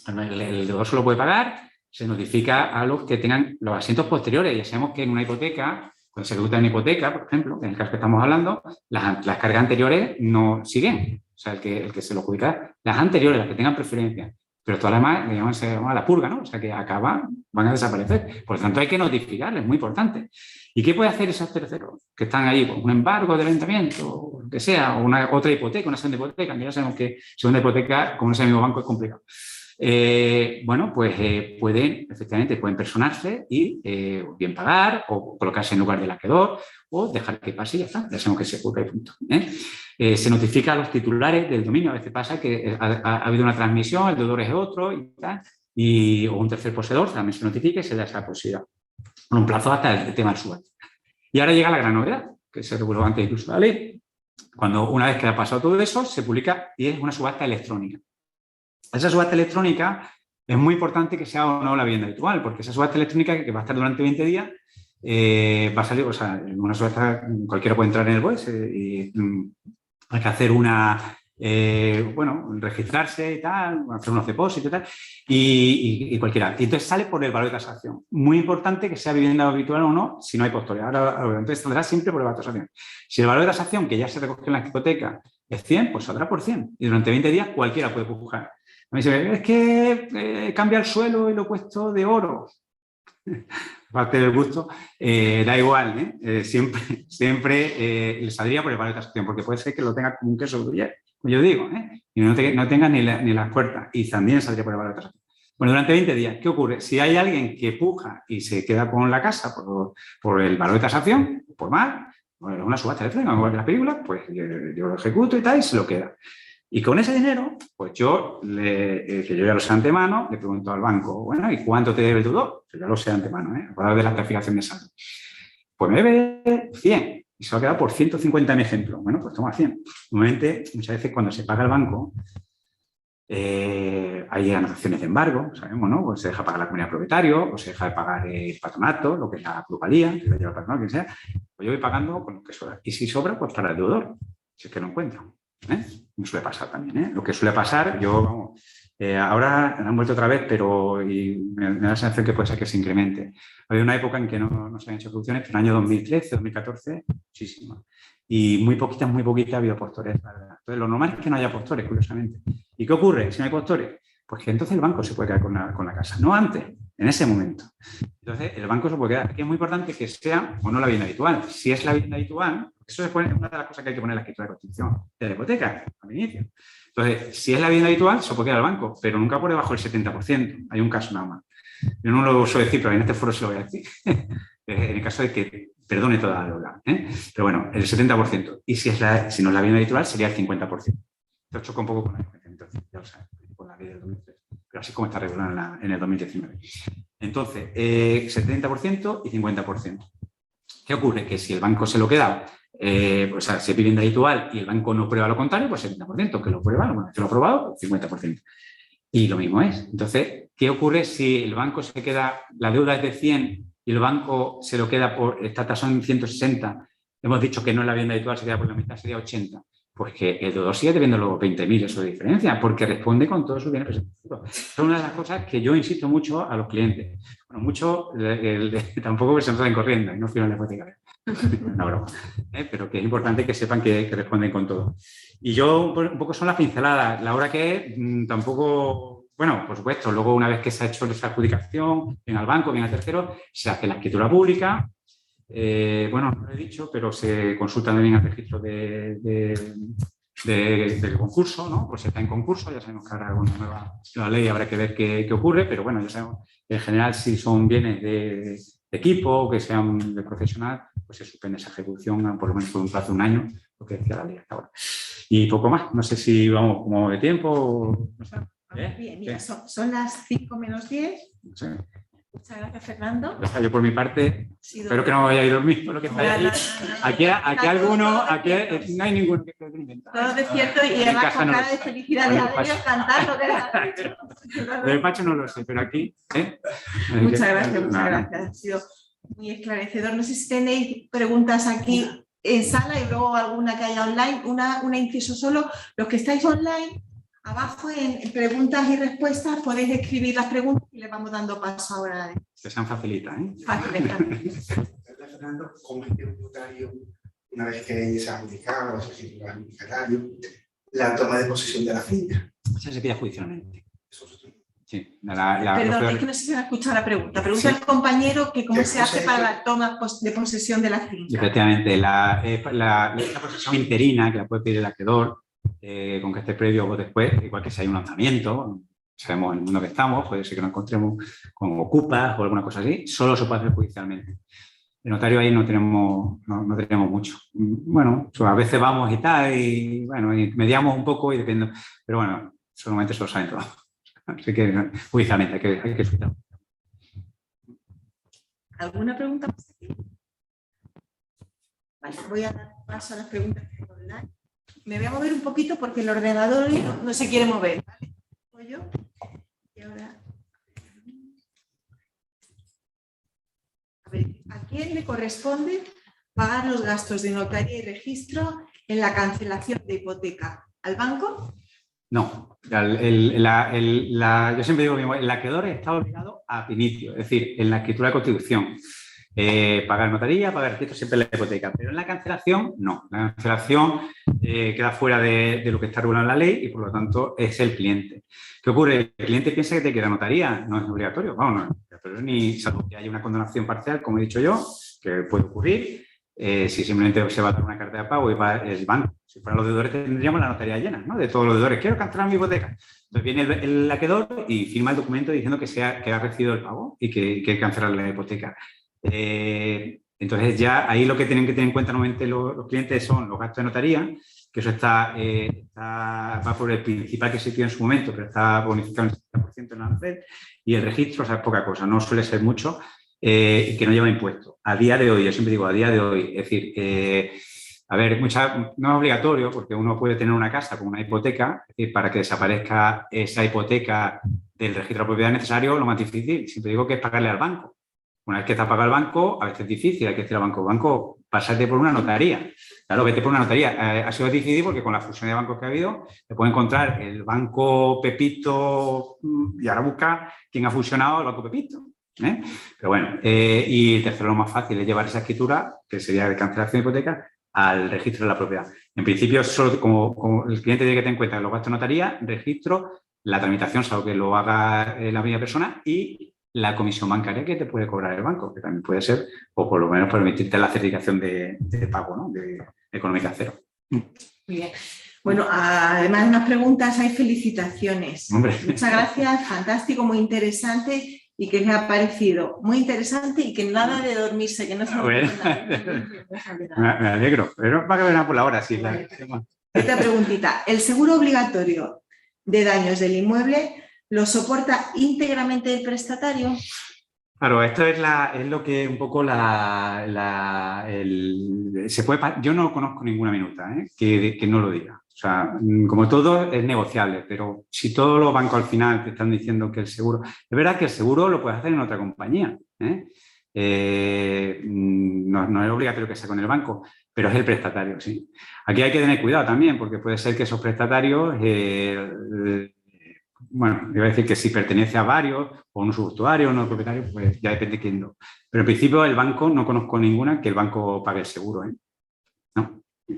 el deudor solo puede pagar, se notifica a los que tengan los asientos posteriores. Ya sabemos que en una hipoteca Cuando se ejecuta una hipoteca, por ejemplo, en el caso que estamos hablando, las cargas anteriores no siguen. O sea, el que se lo adjudica, las anteriores, las que tengan preferencia. Pero todas las demás se llama la purga, ¿no? O sea, que van a desaparecer. Por lo tanto, hay que notificarles, es muy importante. ¿Y qué puede hacer esos terceros que están ahí? Pues un embargo del ayuntamiento, o lo que sea, o otra hipoteca, una segunda hipoteca, que ya sabemos que segunda hipoteca con ese mismo banco es complicado. Pueden personarse y bien pagar o colocarse en lugar del acreedor o dejar que pase y ya está, ya sabemos que se ejecuta y punto. Se notifica a los titulares del dominio, a veces pasa que ha habido una transmisión, el deudor es otro y tal, o un tercer poseedor también se notifica y se da esa posibilidad. Con un plazo hasta el tema del subasta. Y ahora llega la gran novedad, que se reguló antes incluso la ley, cuando una vez que ha pasado todo eso, se publica y es una subasta electrónica. Esa subasta electrónica es muy importante que sea o no la vivienda habitual, porque esa subasta electrónica que va a estar durante 20 días va a salir, o sea, en una subasta cualquiera puede entrar en el BOES y hay que hacer registrarse y tal, hacer unos depósitos y tal, y cualquiera. Y entonces sale por el valor de tasación. Muy importante que sea vivienda habitual o no, si no hay posterior. Ahora, entonces saldrá siempre por el valor de tasación. Si el valor de tasación que ya se recogió en la hipoteca es 100, pues saldrá por 100. Y durante 20 días cualquiera puede pujar. Me dice, es que cambia el suelo y lo he puesto de oro. Parte del gusto, da igual, siempre le saldría por el valor de tasación, porque puede ser que lo tenga como un queso gruyere, como yo digo, y no tenga ni las puertas, y también saldría por el valor de tasación. Bueno, durante 20 días, ¿qué ocurre? Si hay alguien que puja y se queda con la casa por el valor de tasación, por mal, una subasta electrónica, como en las películas, pues yo lo ejecuto y tal, y se lo queda. Y con ese dinero, pues que yo ya lo sé de antemano, le pregunto al banco, bueno, ¿y cuánto te debe el deudor? Yo ya lo sé de antemano, a hablar de la clasificación de saldo. Pues me debe 100 y se va a quedar por 150 en mi ejemplo. Bueno, pues toma 100. Normalmente, muchas veces cuando se paga el banco, hay anotaciones de embargo, sabemos, ¿no? Pues se deja pagar la comunidad de propietario, o se deja de pagar el patronato, lo que es la plusvalía, que lo lleva el patronato, quien sea. Pues yo voy pagando con lo que sobra. Y si sobra, pues para el deudor, si es que no encuentro. Me suele pasar también, Lo que suele pasar, ahora han vuelto otra vez, pero me da la sensación que puede ser que se incremente. Había una época en que no se han hecho ejecuciones, pero en el año 2013, 2014, muchísimas. Y muy poquitas ha habido postores, la verdad. Entonces, lo normal es que no haya postores, curiosamente. ¿Y qué ocurre si no hay postores? Pues que entonces el banco se puede quedar con la casa, no antes, en ese momento. Entonces, el banco se puede quedar. Aquí es muy importante que sea o no la vivienda habitual. Si es la vivienda habitual, eso es una de las cosas que hay que poner en la escritura de constitución de la hipoteca, al inicio. Entonces, si es la vivienda habitual, se puede quedar al banco, pero nunca por debajo del 70%. Hay un caso nada más. Yo no lo suelo decir, pero en este foro se lo voy a decir. En el caso de que perdone toda la deuda. Pero bueno, el 70%. Y si no es la vivienda habitual, sería el 50%. Esto choca un poco con la diferencia, ya lo sabes, con la ley del 2003. Pero así como está regulada en el 2019. Entonces, 70% y 50%. ¿Qué ocurre? Que si el banco se lo queda, si es vivienda habitual y el banco no prueba lo contrario, pues 70%, que lo prueba, que lo ha probado, 50%. Y lo mismo es. Entonces, ¿qué ocurre si el banco se queda, la deuda es de 100 y el banco se lo queda está tasado en 160? Hemos dicho que no es la vivienda habitual, se queda por la mitad, sería 80. Pues que el deudor sigue debiendo luego 20.000, eso de diferencia, porque responde con todos sus bienes presentados. Es una de las cosas que yo insisto mucho a los clientes. Bueno, mucho, tampoco que se nos salen corriendo y no firman la hipoteca. Una broma. Pero que es importante que sepan que responden con todo. Y yo, un poco son las pinceladas. La hora que tampoco, bueno, por supuesto, luego una vez que se ha hecho esa adjudicación, viene al banco, viene al tercero, se hace la escritura pública. No lo he dicho, pero se consulta también el registro del concurso, ¿no? Pues si está en concurso, ya sabemos que habrá una nueva ley, habrá que ver qué ocurre, pero bueno, ya sabemos que en general si son bienes de equipo o que sean de profesional, pues se suspende esa ejecución por lo menos por un plazo de un año, lo que decía la ley hasta ahora. Y poco más, no sé si vamos como de tiempo, no sé. Bien, mira, son las 5 menos 10. No sé. Muchas gracias, Fernando. Yo por mi parte, espero que no me vaya a ir a dormir por lo que está ahí. Aquí no hay ninguno que esté inventado. Todo es cierto y además con cara de felicidad de alegría cantando. Del despacho no lo sé, pero aquí... Muchas gracias. Ha sido muy esclarecedor. No sé si tenéis preguntas aquí en sala y luego alguna que haya online. Una inciso solo. Los que estáis online, abajo en preguntas y respuestas podéis escribir las preguntas y les vamos dando paso ahora. Que sean facilitas, Facilita. Fernando, cómo es que un notario, una vez que se ha adjudicado, se ha titulado adjudicatario, la toma de posesión de la finca. Eso se pide judicialmente. Eso es Sí, Perdón, es que no sé si me ha escuchado la pregunta. Pregunta Sí. al compañero que cómo ¿Qué se hace cosa para es? la toma de posesión de la finca. Efectivamente, la posesión interina que la puede pedir el acreedor, con que esté previo o después, igual que si hay un lanzamiento, sabemos en el mundo que estamos, puede ser que nos encontremos con ocupas o alguna cosa así, solo se puede hacer judicialmente. El notario ahí no tenemos mucho. Bueno, a veces vamos y tal, y bueno, y mediamos un poco y depende, pero bueno, solamente se lo saben todos. Así que judicialmente hay que explicarlo. ¿Alguna pregunta más aquí? Vale, voy a dar paso a las preguntas que tengo online. Me voy a mover un poquito porque el ordenador no se quiere mover. ¿Vale? Voy yo. Y ahora... A ver, ¿a quién le corresponde pagar los gastos de notaría y registro en la cancelación de hipoteca? ¿Al banco? No, yo siempre digo mismo, el acreedor está obligado a inicio, es decir, en la escritura de constitución. Pagar notaría, pagar registro, siempre la hipoteca, pero en la cancelación no. La cancelación queda fuera de lo que está regulado en la ley y por lo tanto es el cliente. ¿Qué ocurre? El cliente piensa que te queda notaría, no es obligatorio, vamos, no es obligatorio ni salvo que haya una condonación parcial, como he dicho yo, que puede ocurrir. Si simplemente se va a dar una carta de pago y va el banco. Si fueran los deudores tendríamos la notaría llena, ¿no? De todos los deudores. Quiero cancelar mi hipoteca. Entonces viene el acreedor y firma el documento diciendo que ha recibido el pago y que hay que cancelar la hipoteca. Entonces ya ahí lo que tienen que tener en cuenta normalmente los clientes son los gastos de notaría, que eso va por el principal que se pidió en su momento, pero está bonificado en 70% en la ANCED, y el registro, o sea, es poca cosa, no suele ser mucho. Y que no lleva impuestos. A día de hoy, yo siempre digo a día de hoy, es decir, a ver, no es obligatorio porque uno puede tener una casa con una hipoteca, es decir, para que desaparezca esa hipoteca del registro de propiedad necesario, lo más difícil, siempre digo que es pagarle al banco. Una vez que está pagado al banco, a veces es difícil, hay que decir al banco, pásate por una notaría. Claro, vete por una notaría. Ha sido difícil porque con la fusión de bancos que ha habido, te puede encontrar el banco Pepito y ahora busca quién ha fusionado el banco Pepito. Pero bueno, y el tercero, lo más fácil es llevar esa escritura, que sería de cancelación de hipoteca, al registro de la propiedad. En principio, solo como el cliente tiene que tener en cuenta los gastos de notaría, registro, la tramitación, salvo que lo haga la misma persona, y la comisión bancaria que te puede cobrar el banco, que también puede ser, o por lo menos permitirte la certificación de pago, ¿no? De económica cero. Muy bien. Bueno, además de unas preguntas, hay felicitaciones. Hombre. Muchas gracias, fantástico, muy interesante y que les ha parecido muy interesante y que nada de dormirse, que no se Bueno. Me alegro, pero va a quedar por la hora, sí. Esta preguntita, ¿el seguro obligatorio de daños del inmueble lo soporta íntegramente el prestatario? Claro, esto es lo que un poco yo no conozco ninguna minuta que no lo diga. O sea, como todo es negociable, pero si todos los bancos al final te están diciendo que el seguro... Es verdad que el seguro lo puedes hacer en otra compañía. No es obligatorio que sea con el banco, pero es el prestatario, sí. Aquí hay que tener cuidado también, porque puede ser que esos prestatarios... bueno, iba a decir que si pertenece a varios, o un usufructuario o no propietario, pues ya depende de quién no. Pero en principio el banco, no conozco ninguna que el banco pague el seguro.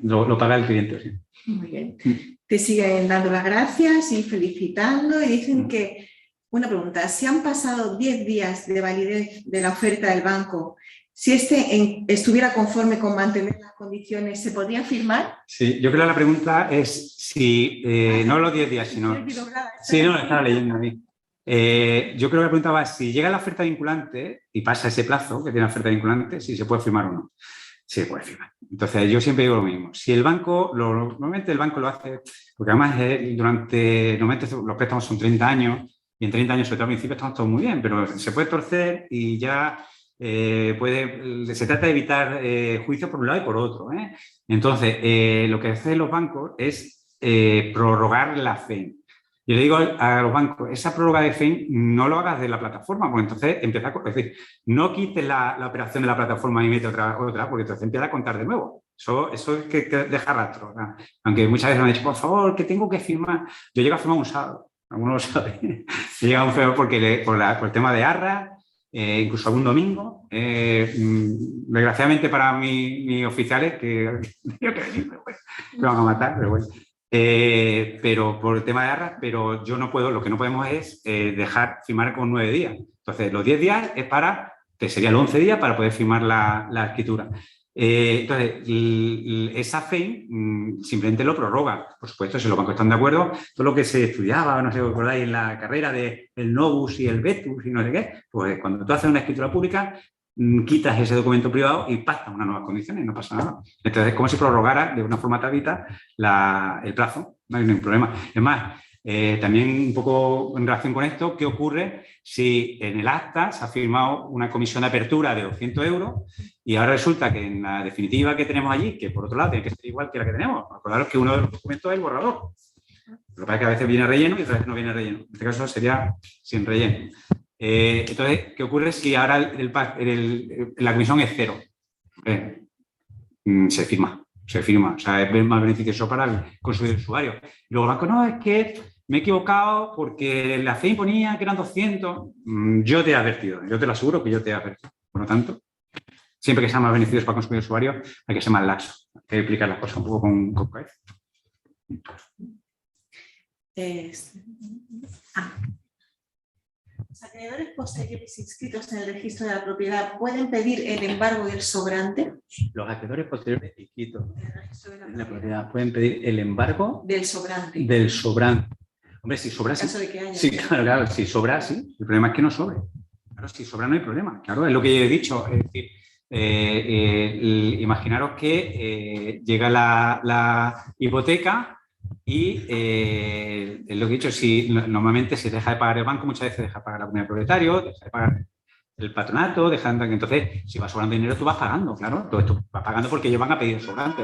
No, lo paga el cliente, sí. Muy bien. Te siguen dando las gracias y felicitando y dicen que, una pregunta, si han pasado 10 días de validez de la oferta del banco, si estuviera conforme con mantener las condiciones, ¿se podría firmar? Sí, yo creo que la pregunta es si, no los 10 días, sino... Sí, no, lo estaba leyendo a mí. Yo creo que la pregunta va, si llega la oferta vinculante y pasa ese plazo que tiene la oferta vinculante, si se puede firmar o no. Sí, puede firmar. Entonces, yo siempre digo lo mismo. Si el banco, normalmente el banco lo hace, porque además normalmente los préstamos son 30 años y en 30 años, sobre todo al principio, estamos todos muy bien, pero se puede torcer y ya se trata de evitar juicios por un lado y por otro. Entonces, lo que hacen los bancos es prorrogar la FEM. Yo le digo a los bancos, esa prórroga de FEM no lo hagas de la plataforma, porque entonces empieza es decir, no quites la operación de la plataforma y mete otra, porque entonces empieza a contar de nuevo. Eso es que deja rastro, ¿verdad? Aunque muchas veces me han dicho, por favor, que tengo que firmar. Yo llego a firmar un sábado, algunos lo saben. Llega un feo porque por el tema de arras, incluso algún domingo. Desgraciadamente para mis oficiales, que me van a matar, pero bueno. Pero por el tema de arras, pero yo no puedo, lo que no podemos es dejar firmar con 9 días. Entonces, los 10 días es para, que sería el 11 días para poder firmar la escritura. Entonces, esa FEI simplemente lo prorroga. Por supuesto, si los bancos están de acuerdo, todo lo que se estudiaba, no sé si os acordáis, en la carrera del Novus y el Vetus y no sé qué, pues cuando tú haces una escritura pública, quitas ese documento privado y pactas unas nuevas condiciones, no pasa nada. Entonces, es como si prorrogara de una forma tácita el plazo, no hay ningún problema. Es más, también un poco en relación con esto, ¿qué ocurre si en el acta se ha firmado una comisión de apertura de 200 euros y ahora resulta que en la definitiva que tenemos allí, que por otro lado tiene que ser igual que la que tenemos? Acordaros que uno de los documentos es el borrador. Lo que pasa es que a veces viene relleno y otras veces no viene relleno. En este caso sería sin relleno. Entonces, ¿qué ocurre si ahora la comisión es 0? Se firma. O sea, es más beneficioso para el consumidor usuario. Y luego el banco, no, es que me he equivocado porque la FEI ponía que eran 200. Yo te he advertido, yo te lo aseguro que yo te he advertido. Por lo tanto, siempre que sea más beneficioso para el consumidor usuario, hay que ser más laxo. Hay que explicar las cosas un poco con cabeza. ¿Los acreedores posteriores inscritos en el registro de la propiedad pueden pedir el embargo del sobrante? Los acreedores posteriores inscritos En el registro de en la propiedad pueden pedir el embargo del sobrante. del sobrante. Hombre, si sobra, En caso sí. de que haya. Sí, claro, si sobra, sí. El problema es que no sobre. Claro, si sobra no hay problema. Claro, es lo que yo he dicho. Es decir, imaginaros que llega la hipoteca y es lo que he dicho, si normalmente se deja de pagar el banco, muchas veces deja de pagar la comunidad de propietarios, deja de pagar el patronato, entonces si va sobrando dinero tú vas pagando, claro, todo esto vas pagando porque ellos van a pedir sobrante.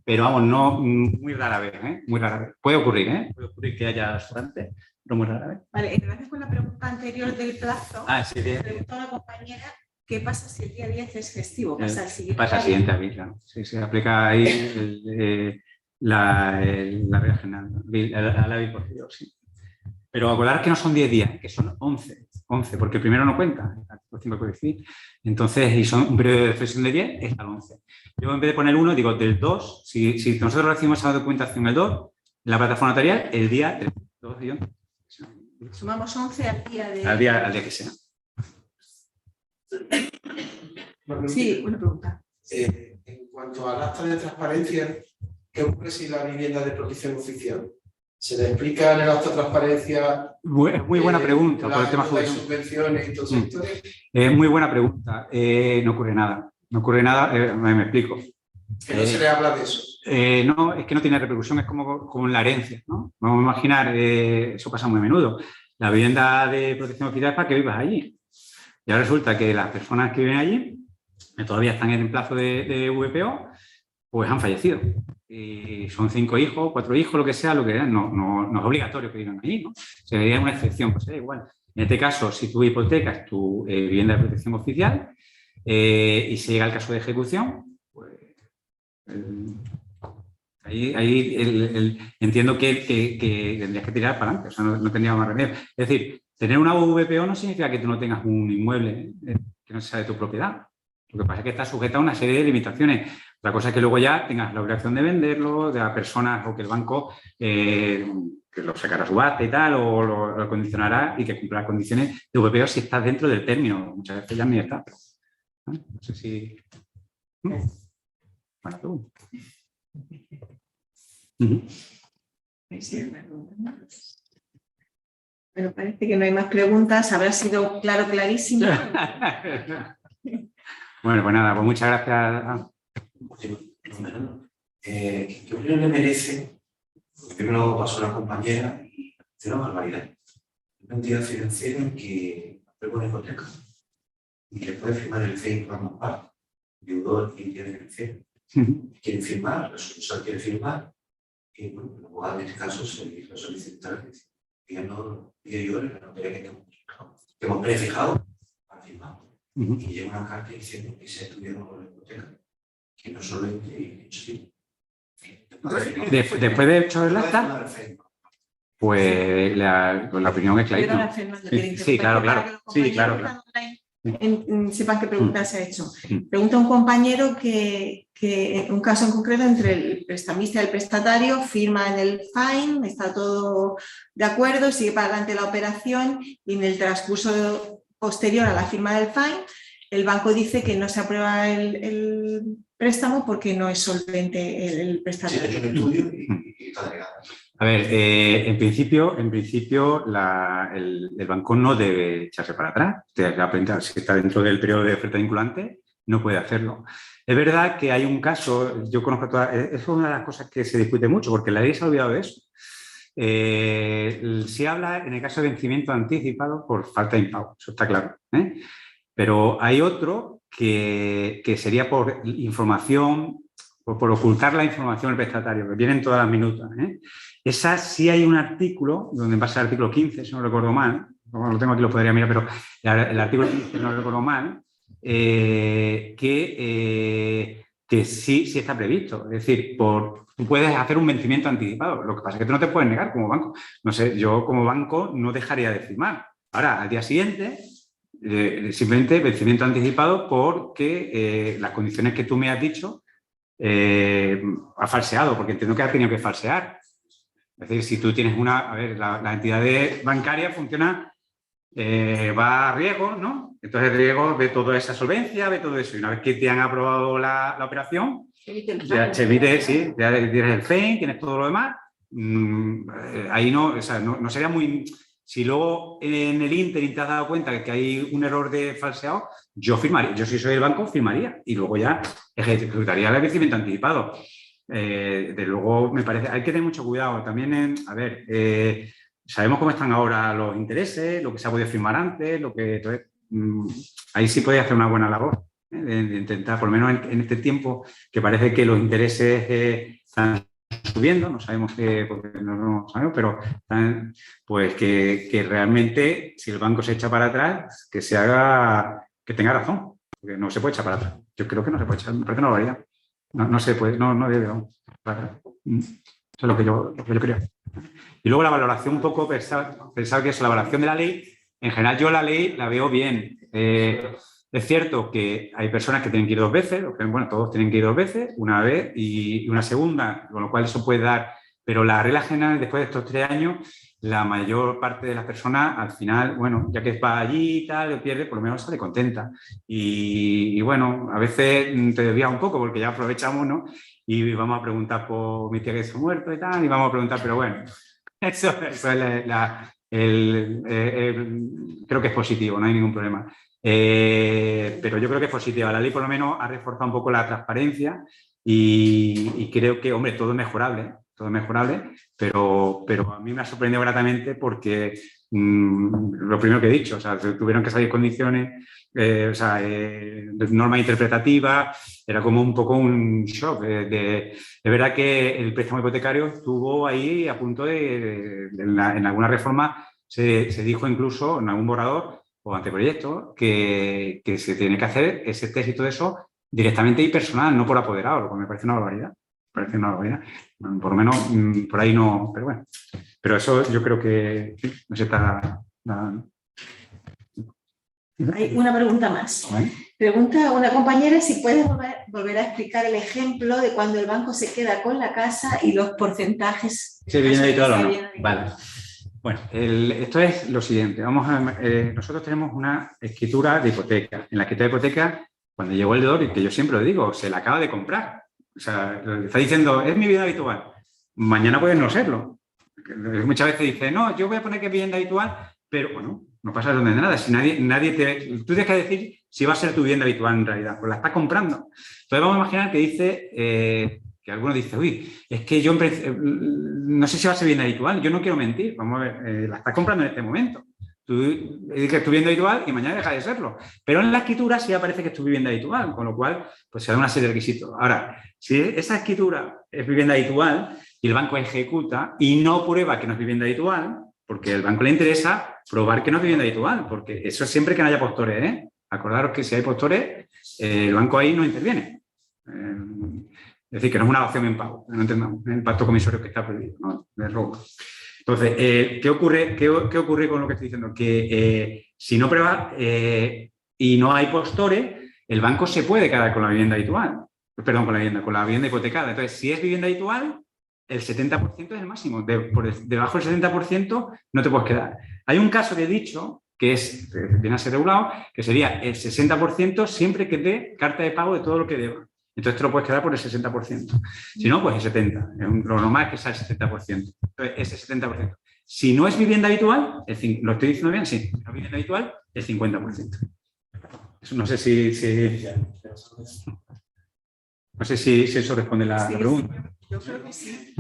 Pero vamos, no, muy rara vez, muy rara vez. Puede ocurrir que haya sobrante, pero muy rara vez. Vale, en relación con la pregunta anterior del plazo, Sí, bien. preguntó a la compañera qué pasa si el día 10 es festivo. Pasa al siguiente. Pasa al siguiente abril, claro. Sí, se aplica ahí la regla general, a la ley posterior, sí. Pero acordar que no son 10 días, que son 11, porque el primero no cuenta, entonces, y son un periodo de reflexión de 10, es al 11. Yo en vez de poner 1, digo del 2, si nosotros recibimos esa documentación el 2, en la plataforma notarial, el día 3, 2 y 11. Sumamos 11 al día de... Al día que sea. Sí, una pregunta. En cuanto al acta de transparencia, ¿qué ocurre si la vivienda de protección oficial? ¿Se le explica en el acta de transparencia? Muy buena pregunta por el tema de subvenciones y todo esto. Muy buena pregunta. No ocurre nada. No ocurre nada, me explico. Que no se le habla de eso. No, es que no tiene repercusión, es como la herencia, ¿no? Vamos a imaginar, eso pasa muy a menudo. La vivienda de protección oficial es para que vivas allí. Y ahora resulta que las personas que viven allí, que todavía están en el plazo de VPO, pues han fallecido. Y son 5 hijos, 4 hijos, lo que sea, no es obligatorio que vivan allí, ¿no? Se vería una excepción, pues igual. En este caso, si tú hipotecas tu vivienda de protección oficial y se llega al caso de ejecución, pues ahí entiendo que tendrías que tirar para adelante, o sea, no tendría más remedio. Es decir, tener una VPO no significa que tú no tengas un inmueble que no sea de tu propiedad. Lo que pasa es que está sujeta a una serie de limitaciones. Otra cosa es que luego ya tengas la obligación de venderlo, de las personas o que el banco que lo sacará a subasta y tal, o lo condicionará y que cumpla las condiciones de VPO si estás dentro del término. Muchas veces ya ni está. No sé si... Bueno, tú. Bueno, parece que no hay más preguntas. Habrá sido claro, clarísimo. Bueno, pues nada, pues muchas gracias. ¿Qué opinión le merece? Porque me lo pasó una compañera y hace una barbaridad. Una entidad financiera en que aprueba una hipoteca y le puede firmar el FEI por ambas partes, deudor y entidad financiera. Quieren firmar, la sucursal quiere firmar, y bueno, el abogado en este caso se hizo solicitar que ya no pide yo la notaría que hemos prefijado para firmar. Y llega una carta diciendo que se estudiaron con la hipoteca, que no solo he hecho sí. Después de hecho el acta. pues la opinión es Perdona, clarísima. Fernando, que le interrumpa, Sí, claro, para claro. que los Sí, claro, compañeros claro. que están online, sepan qué pregunta se ha hecho. Mm. Pregunta un compañero que un caso en concreto entre el prestamista y el prestatario, firma en el fine, está todo de acuerdo, sigue para adelante la operación y en el transcurso posterior a la firma del fine, el banco dice que no se aprueba el préstamo porque no es solvente el Sí, he prestatario. hecho un estudio y está denegado. A ver, en principio el banco no debe echarse para atrás. Si está dentro del periodo de oferta vinculante, no puede hacerlo. Es verdad que hay un caso, yo conozco es una de las cosas que se discute mucho, porque la ley se ha olvidado de eso. Se habla en el caso de vencimiento anticipado por falta de impago, eso está claro, ¿eh? Pero hay otro que sería por información, por ocultar la información al prestatario, que vienen todas las minutas, ¿eh? Esa sí hay un artículo, donde pasa el artículo 15, si no recuerdo mal, como lo tengo aquí lo podría mirar, pero el artículo 15, si no recuerdo mal, que sí está previsto. Es decir, tú puedes hacer un vencimiento anticipado. Lo que pasa es que tú no te puedes negar como banco. No sé, yo como banco no dejaría de firmar. Ahora, al día siguiente, simplemente vencimiento anticipado porque las condiciones que tú me has dicho ha falseado, porque entiendo que ha tenido que falsear. Es decir, si tú tienes a ver, la entidad bancaria funciona, va a riesgo, ¿no? Entonces el riesgo ve toda esa solvencia, ve todo eso. Y una vez que te han aprobado la operación, ya se emite, sí, ya tienes el FEIN, tienes todo lo demás. Ahí no, o sea, no sería muy... Si luego en el ínterin te has dado cuenta de que hay un error de falseado, yo firmaría. Yo si soy el banco, firmaría. Y luego ya ejecutaría el vencimiento anticipado. De luego, me parece, hay que tener mucho cuidado. También, sabemos cómo están ahora los intereses, lo que se ha podido firmar antes, entonces, ahí sí podría hacer una buena labor, de intentar, por lo menos en este tiempo, que parece que los intereses están subiendo, no sabemos qué, porque no lo sabemos, pero pues que realmente, si el banco se echa para atrás, que se haga, que tenga razón, porque no se puede echar para atrás. Yo creo que no se puede echar, me parece una barbaridad. No se puede, no debe. Eso es lo que yo creo. Y luego la valoración un poco, pensaba que es la valoración de la ley. En general yo la ley la veo bien. Es cierto que hay personas que tienen que ir 2 veces, bueno, todos tienen que ir 2 veces, una vez y una segunda, con lo cual eso puede dar, pero la regla general después de estos 3 años, la mayor parte de las personas al final, bueno, ya que va allí y tal, lo pierde, por lo menos sale contenta. Y bueno, a veces te desvías un poco porque ya aprovechamos, ¿no? Y vamos a preguntar por mi tía que se ha muerto y tal, y vamos a preguntar, pero bueno, eso es creo que es positivo, no hay ningún problema. Pero yo creo que es positiva. La ley por lo menos ha reforzado un poco la transparencia y creo que, hombre, todo es mejorable, pero a mí me ha sorprendido gratamente porque lo primero que he dicho, o sea, tuvieron que salir condiciones, normas interpretativas, era como un poco un shock. De verdad que el préstamo hipotecario estuvo ahí a punto en alguna reforma se dijo incluso en algún borrador o anteproyecto que se tiene que hacer ese test y todo eso directamente y personal, no por apoderado, lo que me parece una barbaridad. Por lo menos por ahí no, pero bueno. Pero eso yo creo que no se está... Hay una pregunta más. Pregunta una compañera si puedes volver a explicar el ejemplo de cuando el banco se queda con la casa y los porcentajes. ¿Se viene habitual o no? Vale. Bueno, esto es lo siguiente. Nosotros tenemos una escritura de hipoteca. En la escritura de hipoteca, cuando llegó el deudor, y que yo siempre lo digo, se la acaba de comprar. O sea, está diciendo, es mi vida habitual. Mañana puede no serlo. Muchas veces dice, no, yo voy a poner que es vivienda habitual, pero bueno, no pasa de nada. Si tú tienes que decir si va a ser tu vivienda habitual en realidad, pues la estás comprando. Entonces vamos a imaginar que dice, que alguno dice, uy, es que yo no sé si va a ser vivienda habitual, yo no quiero mentir, vamos a ver, la estás comprando en este momento. Tú dices que es tu vivienda habitual y mañana deja de serlo. Pero en la escritura sí aparece que es tu vivienda habitual, con lo cual pues se da una serie de requisitos. Ahora, si esa escritura es vivienda habitual y el banco ejecuta y no prueba que no es vivienda habitual, porque al banco le interesa probar que no es vivienda habitual, porque eso es siempre que no haya postores, ¿eh? Acordaros que si hay postores, el banco ahí no interviene. Es decir, que no es una dación en pago, no entendamos, el pacto comisorio que está prohibido, ¿no? De robo. Entonces, ¿qué ocurre con lo que estoy diciendo? Que si no prueba y no hay postores, el banco se puede quedar con la vivienda habitual. Perdón, con la vivienda hipotecada. Entonces, si es vivienda habitual, el 70% es el máximo. Por debajo del 70% no te puedes quedar. Hay un caso que he dicho, que viene a ser regulado, que sería el 60% siempre que dé carta de pago de todo lo que deba. Entonces te lo puedes quedar por el 60%. Si no, pues el 70%. Lo normal es que sea el 70%. Entonces, ese 70%. Si no es vivienda habitual, ¿lo estoy diciendo bien? Sí. Si no es vivienda habitual, el 50%. Eso no sé si eso responde la pregunta. Yo creo que sí.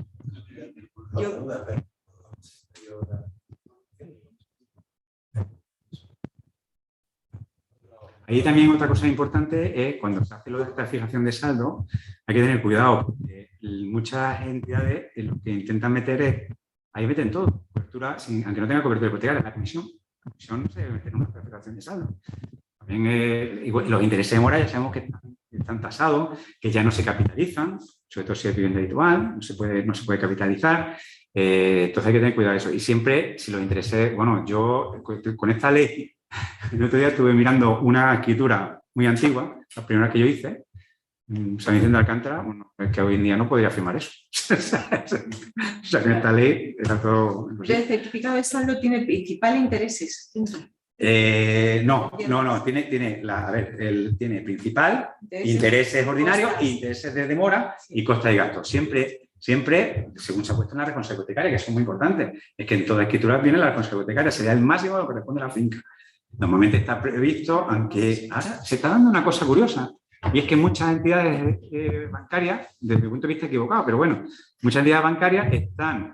Ahí también otra cosa importante es cuando se hace lo de esta fijación de saldo, hay que tener cuidado porque muchas entidades lo que intentan meter es, ahí meten todo, cobertura, aunque no tenga cobertura hipotecaria, la comisión. La comisión no se debe meter en una fijación de saldo. También los intereses de mora ya sabemos que están tasados, que ya no se capitalizan, sobre todo si es vivienda habitual, no se puede capitalizar. Entonces hay que tener cuidado de eso. Y siempre, si los intereses, bueno, yo con esta ley, el otro día estuve mirando una escritura muy antigua, la primera que yo hice, San Vicente de Alcántara, bueno, es que hoy en día no podría firmar eso. O sea, que esta ley era todo... ¿El certificado de saldo tiene principal e intereses? No, tiene principal, intereses ordinarios, intereses de demora y costa de gasto. Siempre, según se ha puesto en la responsabilidad hipotecaria, que eso es muy importante, es que en toda escritura viene la responsabilidad hipotecaria, sería el máximo a lo que responde la finca. Normalmente está previsto, aunque ahora se está dando una cosa curiosa, y es que muchas entidades bancarias, desde mi punto de vista equivocado, pero bueno, muchas entidades bancarias están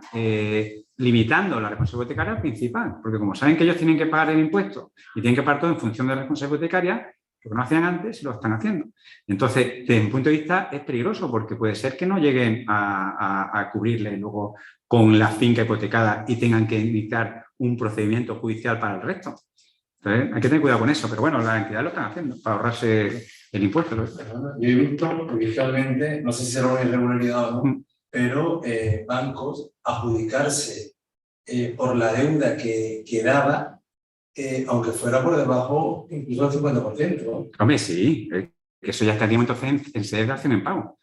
limitando la responsabilidad hipotecaria al principal, porque como saben que ellos tienen que pagar el impuesto y tienen que pagar todo en función de la responsabilidad hipotecaria, lo que no hacían antes lo están haciendo. Entonces, desde mi punto de vista es peligroso porque puede ser que no lleguen a cubrirle luego con la finca hipotecada y tengan que iniciar un procedimiento judicial para el resto. Entonces, hay que tener cuidado con eso, pero bueno, las entidades lo están haciendo para ahorrarse el impuesto. Yo he visto judicialmente, no sé si será una irregularidad o no, pero bancos adjudicarse por la deuda que daba, aunque fuera por debajo incluso del 50%. Hombre, sí, que eso ya estaría entonces en sede de acción en pago.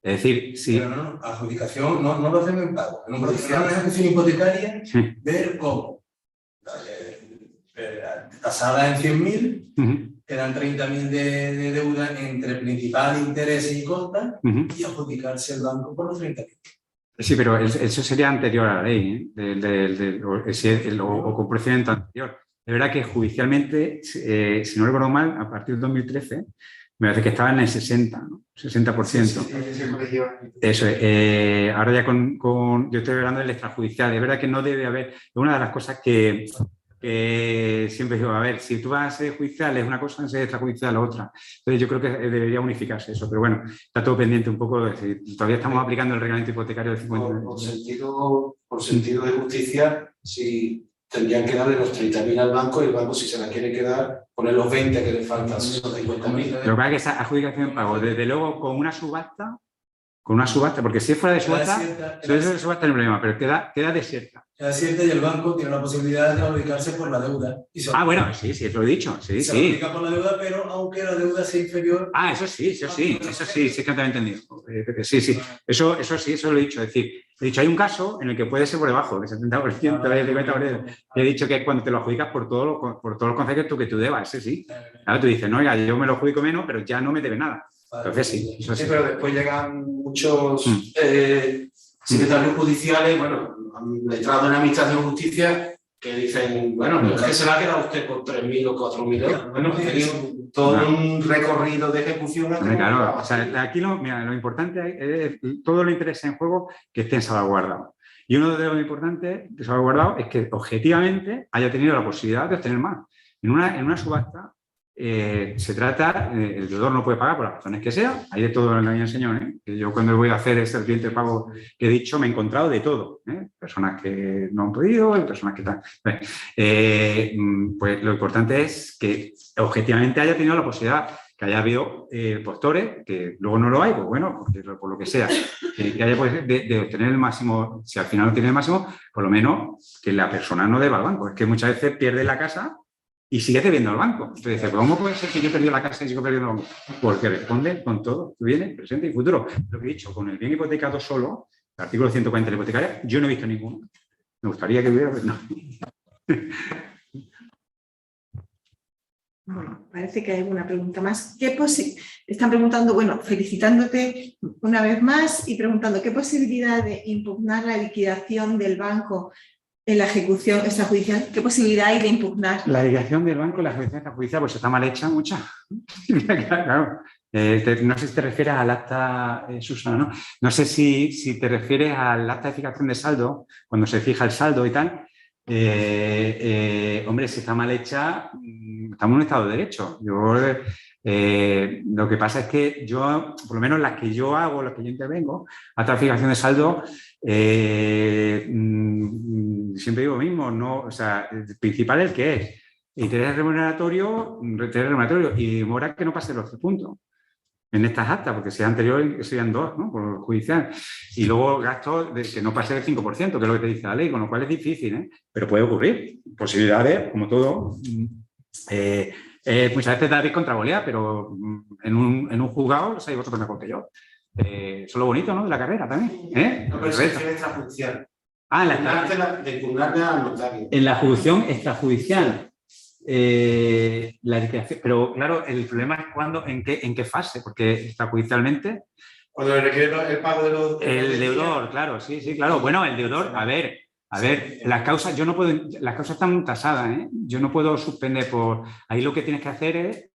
Es decir, sí. Pero no, adjudicación no lo hacen en pago. En una ejecución hipotecaria, Sí. ver cómo tasada en 100.000, quedan 30.000 de deuda entre principal, intereses y costas, y adjudicarse el banco por los 30.000. Sí, pero eso sería anterior a la ley, o con procedimiento anterior. De verdad que judicialmente, si no recuerdo mal, a partir del 2013, me parece que estaba en el 60%, ¿no? 60%. Eso es. Ahora ya yo estoy hablando del extrajudicial. Es verdad que no debe haber... Una de las cosas que siempre digo, a ver, si tú vas a ser judicial es una cosa, en ser extrajudicial es otra. Entonces yo creo que debería unificarse eso, pero bueno, está todo pendiente un poco de si todavía estamos aplicando el reglamento hipotecario del 50%. Por sentido de justicia, si tendrían que darle los 30.000 al banco y el banco, si se la quiere quedar, poner los 20 que le faltan, esos 50.000. Lo que pasa es que esa adjudicación en pago, desde luego con una subasta, porque si es fuera de subasta, no es un problema, pero queda desierta. Queda desierta y el banco tiene la posibilidad de adjudicarse por la deuda. Bueno, sí, eso lo he dicho. Sí, se adjudica por la deuda, pero aunque la deuda sea inferior. Eso sí, es que no te había entendido. Sí. Eso sí, eso lo he dicho. Es decir, he dicho, hay un caso en el que puede ser por debajo del 70%, del 50%. He dicho que cuando te lo adjudicas por todos los conceptos que tú debas, ese sí. Claro, tú dices, no, oiga, yo me lo adjudico menos, pero ya no me debe nada. Entonces sí, eso sí. Pero después llegan muchos secretarios judiciales, bueno, letrados en Administración de Justicia, que dicen, bueno, no es que se la ha quedado usted con 3.000 o 4.000 euros. Bueno, todo un recorrido de ejecución. Claro, o sea, aquí lo importante es todo lo interesa en juego que estén salvaguardados. Y uno de los importantes de salvaguardado es que objetivamente haya tenido la posibilidad de obtener más. En una subasta se trata, el deudor no puede pagar por las razones que sea, hay de todo en la vida, señor, que yo cuando voy a hacer este cliente de pago que he dicho me he encontrado de todo, personas que no han podido, personas que están... Pues lo importante es que objetivamente haya tenido la posibilidad, que haya habido postores, que luego no lo hay, pues bueno, por lo que sea, que haya pues, de obtener el máximo, si al final no tiene el máximo, por lo menos que la persona no deba al banco. Es que muchas veces pierde la casa y sigue debiendo al banco. Entonces dice, ¿cómo puede ser que yo he perdido la casa y sigo perdiendo el banco? Porque responde con todo, bienes, presente y futuro. Lo que he dicho, con el bien hipotecado solo, el artículo 140 de la hipotecaria, yo no he visto ninguno. Me gustaría que hubiera, pero no. Bueno, parece que hay alguna pregunta más. Están preguntando, bueno, felicitándote una vez más y preguntando qué posibilidad de impugnar la liquidación del banco en la ejecución extrajudicial, qué posibilidad hay de impugnar. La liquidación del banco en la ejecución extrajudicial, pues está mal hecha, mucha. Claro. No sé si te refieres al acta, Susana, ¿no? No sé si te refieres al acta de fijación de saldo, cuando se fija el saldo y tal. Hombre, si está mal hecha, estamos en un estado de derecho. Lo que pasa es que yo, por lo menos las que yo hago, las que yo intervengo, acta de fijación de saldo, siempre digo lo mismo, ¿no? O sea, el principal es el que es. Interés remuneratorio y demora que no pase los 3 puntos en estas actas, porque si es anterior serían 2, ¿no? Por judicial. Y luego gastos de que no pase el 5%, que es lo que te dice la ley, con lo cual es difícil, ¿eh? Pero puede ocurrir. Posibilidades, como todo. Muchas veces David contra Goliat, pero en un juzgado lo sabéis vosotros mejor que yo. Eso es lo bonito, ¿no? De la carrera también. No, pero es extrajudicial. De impugnarle al notario. En la ejecución extrajudicial. La liquidación, pero claro, el problema es cuando, en qué fase, porque extrajudicialmente. Cuando le requiere el pago de los. El deudor, claro, sí, claro. Bueno, el deudor, a ver, las causas, yo no puedo, las causas están tasadas, ¿eh? Yo no puedo suspender por. Ahí lo que tienes que hacer es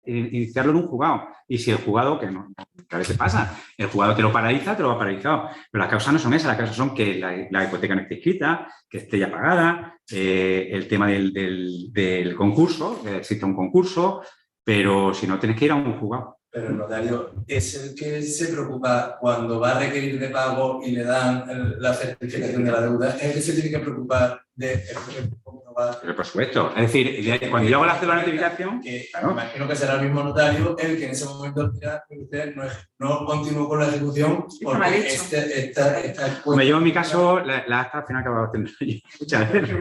iniciarlo en un juzgado. Y si el juzgado, que a veces pasa, el juzgado te lo paraliza, te lo va paralizado. Pero las causas no son esas, las causas son que la hipoteca no esté escrita, que esté ya pagada, el tema del concurso, que existe un concurso, pero si no, tienes que ir a un juzgado. Pero el notario es el que se preocupa cuando va a requerir de pago y le dan la certificación de la deuda, es el que se tiene que preocupar de comprobar. Pero por supuesto, es decir, cuando yo hago la cédula de notificación, claro, imagino que será el mismo notario el que en ese momento dirá que usted no continuó con la ejecución porque yo en mi caso la acta al final acabo haciendo yo muchas veces.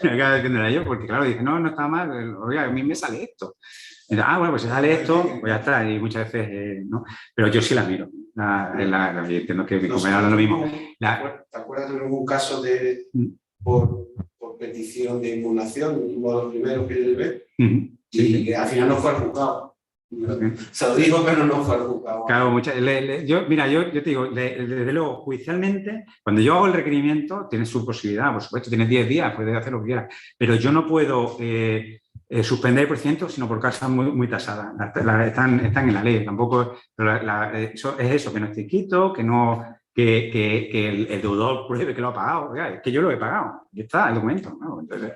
Acabo haciéndola yo porque claro, dice, no está mal, oiga, a mí me sale esto. Bueno, pues si sale esto, pues ya está, y muchas veces no, pero yo sí la miro. Entiendo que mi compañero no es lo mismo. ¿Te acuerdas de algún caso de por petición de impugnación, uno de los primeros que yo llevé? Y que al final no fue al juzgado. Se lo digo, pero no fue al juzgado. Claro, yo te digo, desde luego, judicialmente, cuando yo hago el requerimiento, tiene su posibilidad, por supuesto, tiene 10 días, puede hacer lo que quiera, pero yo no puedo suspender el procedimiento, sino por causas muy tasadas. Están en la ley, tampoco. Eso es eso, que no esté escrito, que el deudor pruebe que lo ha pagado. Oiga, es que yo lo he pagado, y está el documento, ¿no? Entonces,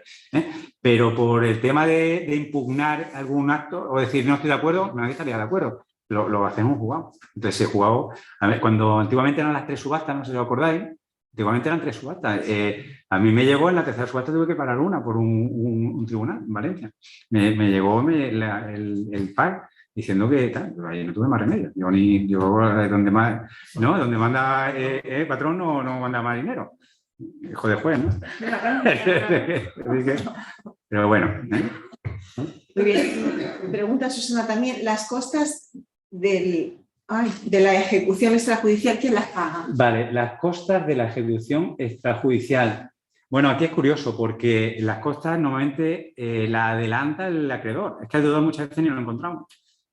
pero por el tema de impugnar algún acto o decir no estoy de acuerdo, nadie estaría de acuerdo. Lo hacemos juzgado. Entonces, ese juzgado, a ver, cuando antiguamente eran las 3 subastas, no sé si os acordáis. Antiguamente eran 3 subastas. A mí me llegó en la tercera subasta, tuve que parar una por un tribunal en Valencia. Me llegó el PAC diciendo que tal, pero ahí no tuve más remedio. Yo donde manda patrón no manda más dinero. Hijo de juez, ¿no? Pero bueno. Muy bien. Pregunta Susana también, las costas de la ejecución extrajudicial, ¿quién las paga? Vale, las costas de la ejecución extrajudicial. Bueno, aquí es curioso porque las costas normalmente la adelanta el acreedor. Es que el deudor muchas veces ni lo encontramos,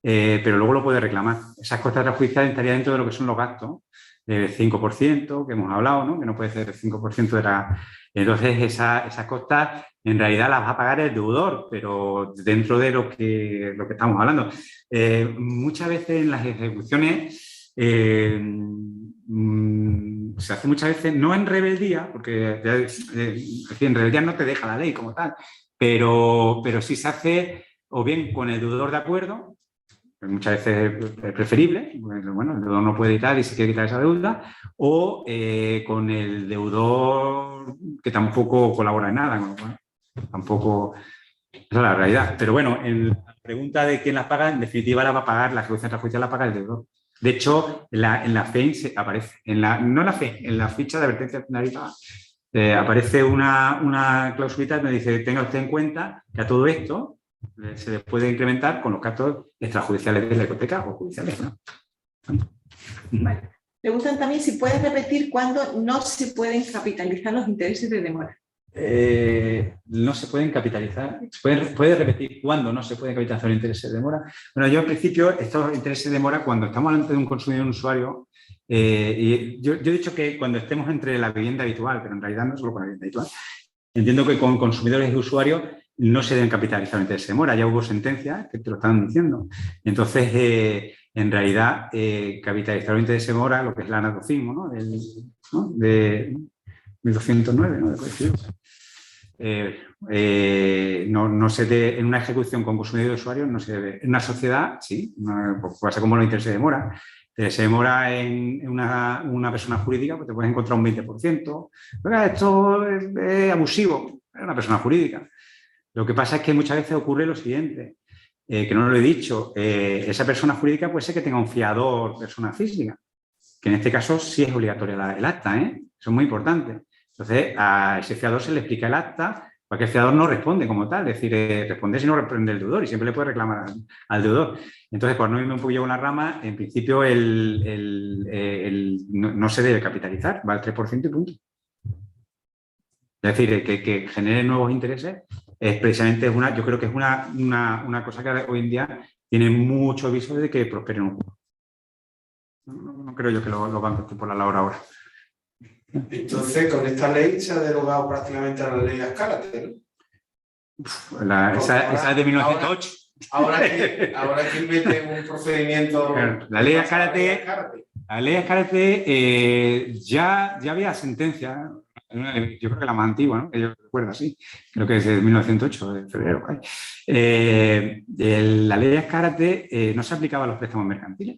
pero luego lo puede reclamar. Esas costas extrajudiciales estarían dentro de lo que son los gastos, del 5% que hemos hablado, ¿no? Que no puede ser el 5% de la... Entonces, esas costas en realidad las va a pagar el deudor, pero dentro de lo que estamos hablando. Muchas veces en las ejecuciones se hace muchas veces, no en rebeldía, porque en rebeldía no te deja la ley como tal, pero sí se hace o bien con el deudor de acuerdo, que muchas veces es preferible, bueno, el deudor no puede editar y se quiere quitar esa deuda, o con el deudor que tampoco colabora en nada, con lo cual tampoco... Esa es la realidad. Pero bueno, en la pregunta de quién las paga, en definitiva la va a pagar, la ejecución extrajudicial la paga el deudor. De hecho, en la FEIN aparece, no en la FEIN, en la ficha de advertencia finalizada, aparece una clausulita donde dice, tenga usted en cuenta que a todo esto se les puede incrementar con los gastos extrajudiciales de la hipoteca o judiciales, ¿no? Vale. Preguntan también si puedes repetir cuándo no se pueden capitalizar los intereses de demora. No se pueden capitalizar. ¿Puede repetir cuándo no se pueden capitalizar los intereses de demora? Bueno, yo en principio, estos intereses de demora, cuando estamos hablando de un consumidor y un usuario, y yo he dicho que cuando estemos entre la vivienda habitual, pero en realidad no solo con la vivienda habitual, entiendo que con consumidores y usuarios no se deben capitalizar los intereses de demora. Ya hubo sentencias que te lo están diciendo. Entonces, en realidad, capitalizar los intereses de demora, lo que es la anatocismo, ¿no? De 1209, ¿no? No se debe, en una ejecución con consumidor y usuario no se debe. En una sociedad, sí, pues pasa como los intereses de demora. Se demora en una persona jurídica, pues te puedes encontrar un 20%. Oiga, esto es abusivo, es una persona jurídica. Lo que pasa es que muchas veces ocurre lo siguiente, que no lo he dicho, esa persona jurídica puede ser que tenga un fiador, persona física, que en este caso sí es obligatoria el acta, eso es muy importante. Entonces, a ese fiador se le explica el acta, porque el fiador no responde como tal, es decir, responde si no responde el deudor y siempre le puede reclamar al deudor. Entonces, por no irme un poquillo con la rama, en principio no se debe capitalizar, va al 3% y punto. Es decir, que genere nuevos intereses es precisamente yo creo que es una cosa que hoy en día tiene mucho aviso de que prospere un juego. No creo yo que los bancos estén por la labor ahora. Entonces, con esta ley se ha derogado prácticamente a la ley de Azcárate, ¿no? Esa es de 1908. Ahora que mete un procedimiento... La ley de Azcárate, ya había sentencia, yo creo que la más antigua, ¿no? Que yo recuerdo así, creo que es de 1908, de febrero. La ley de Azcárate no se aplicaba a los préstamos mercantiles.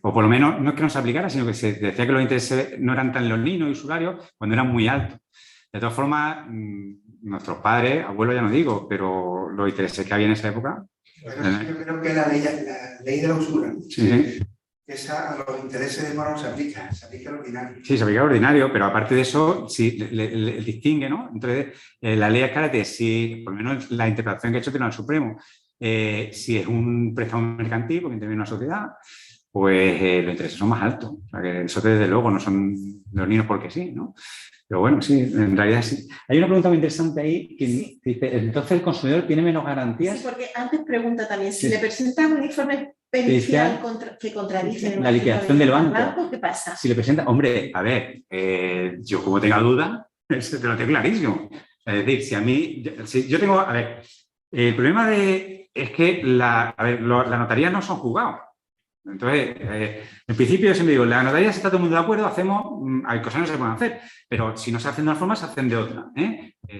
O por lo menos, no es que no se aplicara, sino que se decía que los intereses no eran tan leoninos y usurarios cuando eran muy altos. De todas formas, nuestros padres, abuelos ya no digo, pero los intereses que había en esa época... Pero yo creo que la ley de la usura, sí. Esa a los intereses de demora no se aplica el ordinario. Sí, se aplica el ordinario, pero aparte de eso, sí, le distingue, ¿no? Entonces, la ley de Azcárate, si, por lo menos la interpretación que ha hecho el Tribunal Supremo, si es un préstamo mercantil, porque interviene una sociedad, pues los intereses son más altos. O sea, que eso desde luego no son los niños porque sí, ¿no? Pero bueno, sí, en realidad sí. Hay una pregunta muy interesante ahí que dice, entonces el consumidor tiene menos garantías. Sí, porque antes pregunta también, si le presentan un informe pericial que contradice la liquidación del banco, ¿qué pasa? Si le presenta, hombre, a ver, yo como tenga duda, te lo tengo clarísimo. Es decir, si yo tengo, a ver, el problema es que las notarías no son juzgados. Entonces, en principio yo siempre digo, la notaría, si está todo el mundo de acuerdo, hay cosas que no se pueden hacer, pero si no se hacen de una forma, se hacen de otra,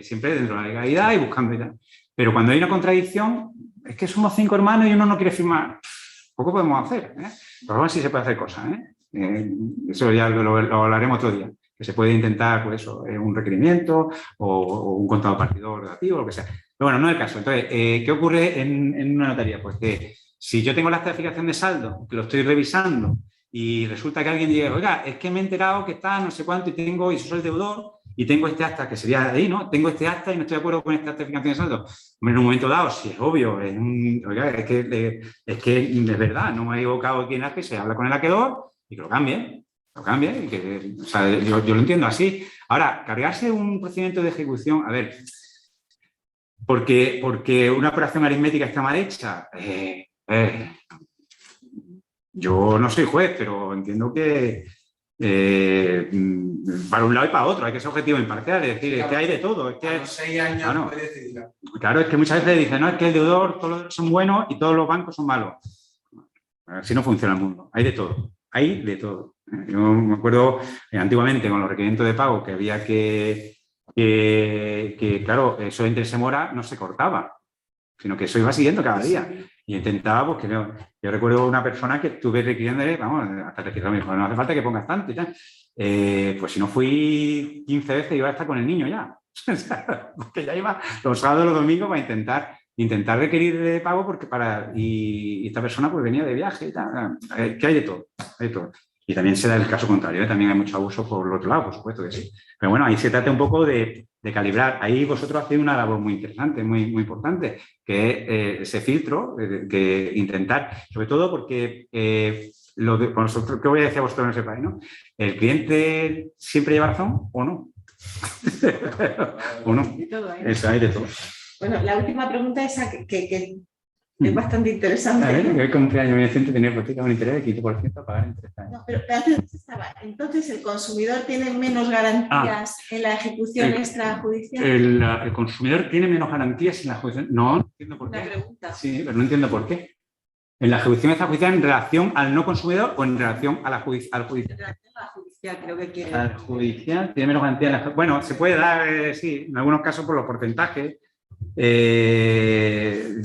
siempre dentro de la legalidad y buscando y tal. Pero cuando hay una contradicción, es que somos 5 hermanos y uno no quiere firmar, poco podemos hacer, Pero bueno, sí se puede hacer cosas, eso ya lo hablaremos otro día, que se puede intentar, pues eso, un requerimiento o un contado partidor relativo, lo que sea. Pero bueno, no es el caso. Entonces, ¿qué ocurre en una notaría? Pues que si yo tengo la certificación de saldo, que lo estoy revisando, y resulta que alguien diga, oiga, es que me he enterado que está no sé cuánto y soy el deudor, y tengo este acta, que sería de ahí, ¿no? Tengo este acta y no estoy de acuerdo con esta certificación de saldo. En un momento dado, si es obvio, oiga, es que es verdad, no me he equivocado aquí en la que se habla con el acreedor y que lo cambie. Y que, o sea, yo lo entiendo así. Ahora, cargarse un procedimiento de ejecución, a ver, porque una operación aritmética está mal hecha, yo no soy juez, pero entiendo que para un lado y para otro hay que ser objetivo e imparcial, es decir, es que hay de todo. Es que a los 6 años puede decidir. Claro, es que muchas veces dicen, no, es que el deudor, todos los deudores son buenos y todos los bancos son malos. Así no funciona el mundo, hay de todo, Yo me acuerdo antiguamente con los requerimientos de pago que había que claro, eso de interés de mora no se cortaba, sino que eso iba siguiendo cada día. Y intentaba, pues que no. Yo recuerdo una persona que estuve requiriéndole, vamos, hasta que me dijo, no hace falta que pongas tanto y tal. Pues si no fui 15 veces, iba a estar con el niño ya. Porque ya iba los sábados y los domingos para intentar requerir de pago y esta persona pues venía de viaje y tal. Que hay de todo, hay de todo. Y también se da el caso contrario, también hay mucho abuso por el otro lado, por supuesto que sí. Pero bueno, ahí se trata un poco de calibrar. Ahí vosotros hacéis una labor muy interesante, muy importante, que es ese filtro, que intentar, sobre todo porque vosotros, ¿qué voy a decir a vosotros en ese país, no? ¿El cliente siempre lleva razón o no? ¿O no? De todo, ¿eh? Eso, hay de todo. Bueno, la última pregunta es que es bastante interesante. A ver, ¿qué cumpleaños mi docente tenía hipoteca un interés del 15% a pagar en 3 años? No, pero antes estaba. Entonces, ¿el consumidor tiene menos garantías en la ejecución extrajudicial? ¿El consumidor tiene menos garantías en la ejecución? No entiendo por qué. Una pregunta. Sí, pero no entiendo por qué. ¿En la ejecución extrajudicial en relación al no consumidor o en relación al judicial? En relación a la judicial, creo que quiere. Al judicial tiene menos garantías. Bueno, se puede dar, sí, en algunos casos por los porcentajes.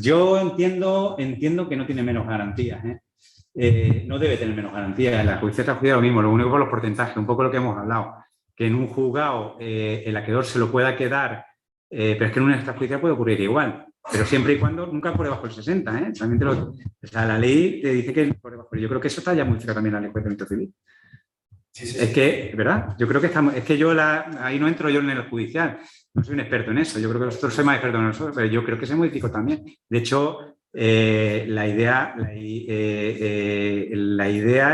Yo entiendo que no tiene menos garantías. No debe tener menos garantías. En la justicia extrajudicial lo mismo, lo único por los porcentajes, un poco lo que hemos hablado. Que en un juzgado el acreedor se lo pueda quedar, pero es que en una extrajudicial puede ocurrir igual. Pero siempre y cuando nunca por debajo del 60. También o sea, la ley te dice que por debajo. Pero yo creo que eso está ya modificado también en la ley de enjuiciamiento civil. Sí. Es que, ¿verdad? Yo creo que estamos. Es que ahí no entro yo en el judicial. No soy un experto en eso. Yo creo que vosotros sois más expertos en eso, pero yo creo que se modificó también. De hecho, la idea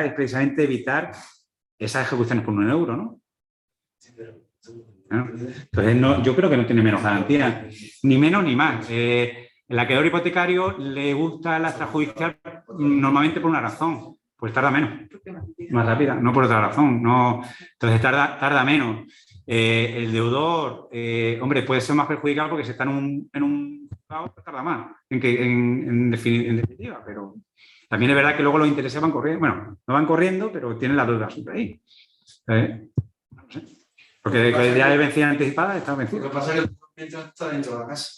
es precisamente evitar esas ejecuciones por 1 euro, ¿no? Entonces, yo creo que no tiene menos garantía, ni menos ni más. El acreedor hipotecario le gusta la extrajudicial normalmente por una razón, pues tarda menos, más rápida, no por otra razón. No, entonces tarda menos. El deudor, hombre, puede ser más perjudicado porque si está en un juzgado, pues tarda más en definitiva, pero también es verdad que luego los intereses van corriendo, bueno, no van corriendo, pero tienen la deuda siempre ahí. No sé. Porque ya de vencida anticipada está vencida. Lo que pasa es que el documento está dentro de la casa.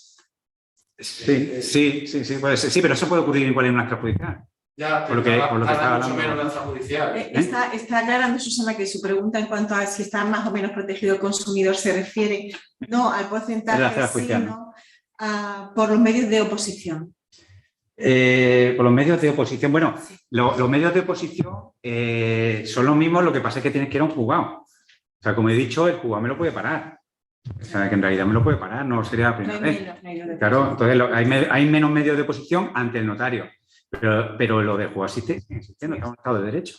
Sí, puede ser. Sí, pero eso puede ocurrir igual en una extrajudicial. Ya, por lo que estaba mucho hablando. menos la extrajudicial. Está aclarando Susana que su pregunta en cuanto a si está más o menos protegido el consumidor se refiere no al porcentaje, sino por los medios de oposición. Por los medios de oposición. Bueno, los medios de oposición son los mismos, lo que pasa es que tienes que ir a un juzgado. O sea, como he dicho, el juzgado me lo puede parar. O sea, que en realidad me lo puede parar, no sería la primera vez. Claro, entonces hay menos medios de oposición ante el notario. Pero lo de juzgado sigue existiendo, está en un estado de derecho.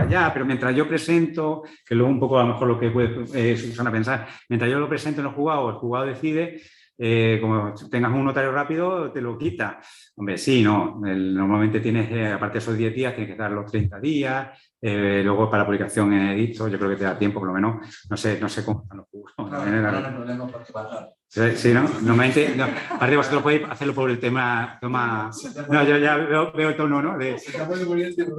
Ya, pero mientras yo presento, que luego un poco a lo mejor lo que puede Susana pensar, mientras yo lo presento en el juzgado decide, como tengas un notario rápido, te lo quita. Hombre, sí, no. Normalmente tienes, aparte de esos 10 días, tienes que dar los 30 días. Luego para la publicación en edicto, yo creo que te da tiempo, por lo menos. No sé cómo están los juzgados. No hay problema porque bajar. Sí, ¿no? Normalmente, no, aparte vosotros podéis hacerlo por el tema. No, yo ya veo el tono, ¿no?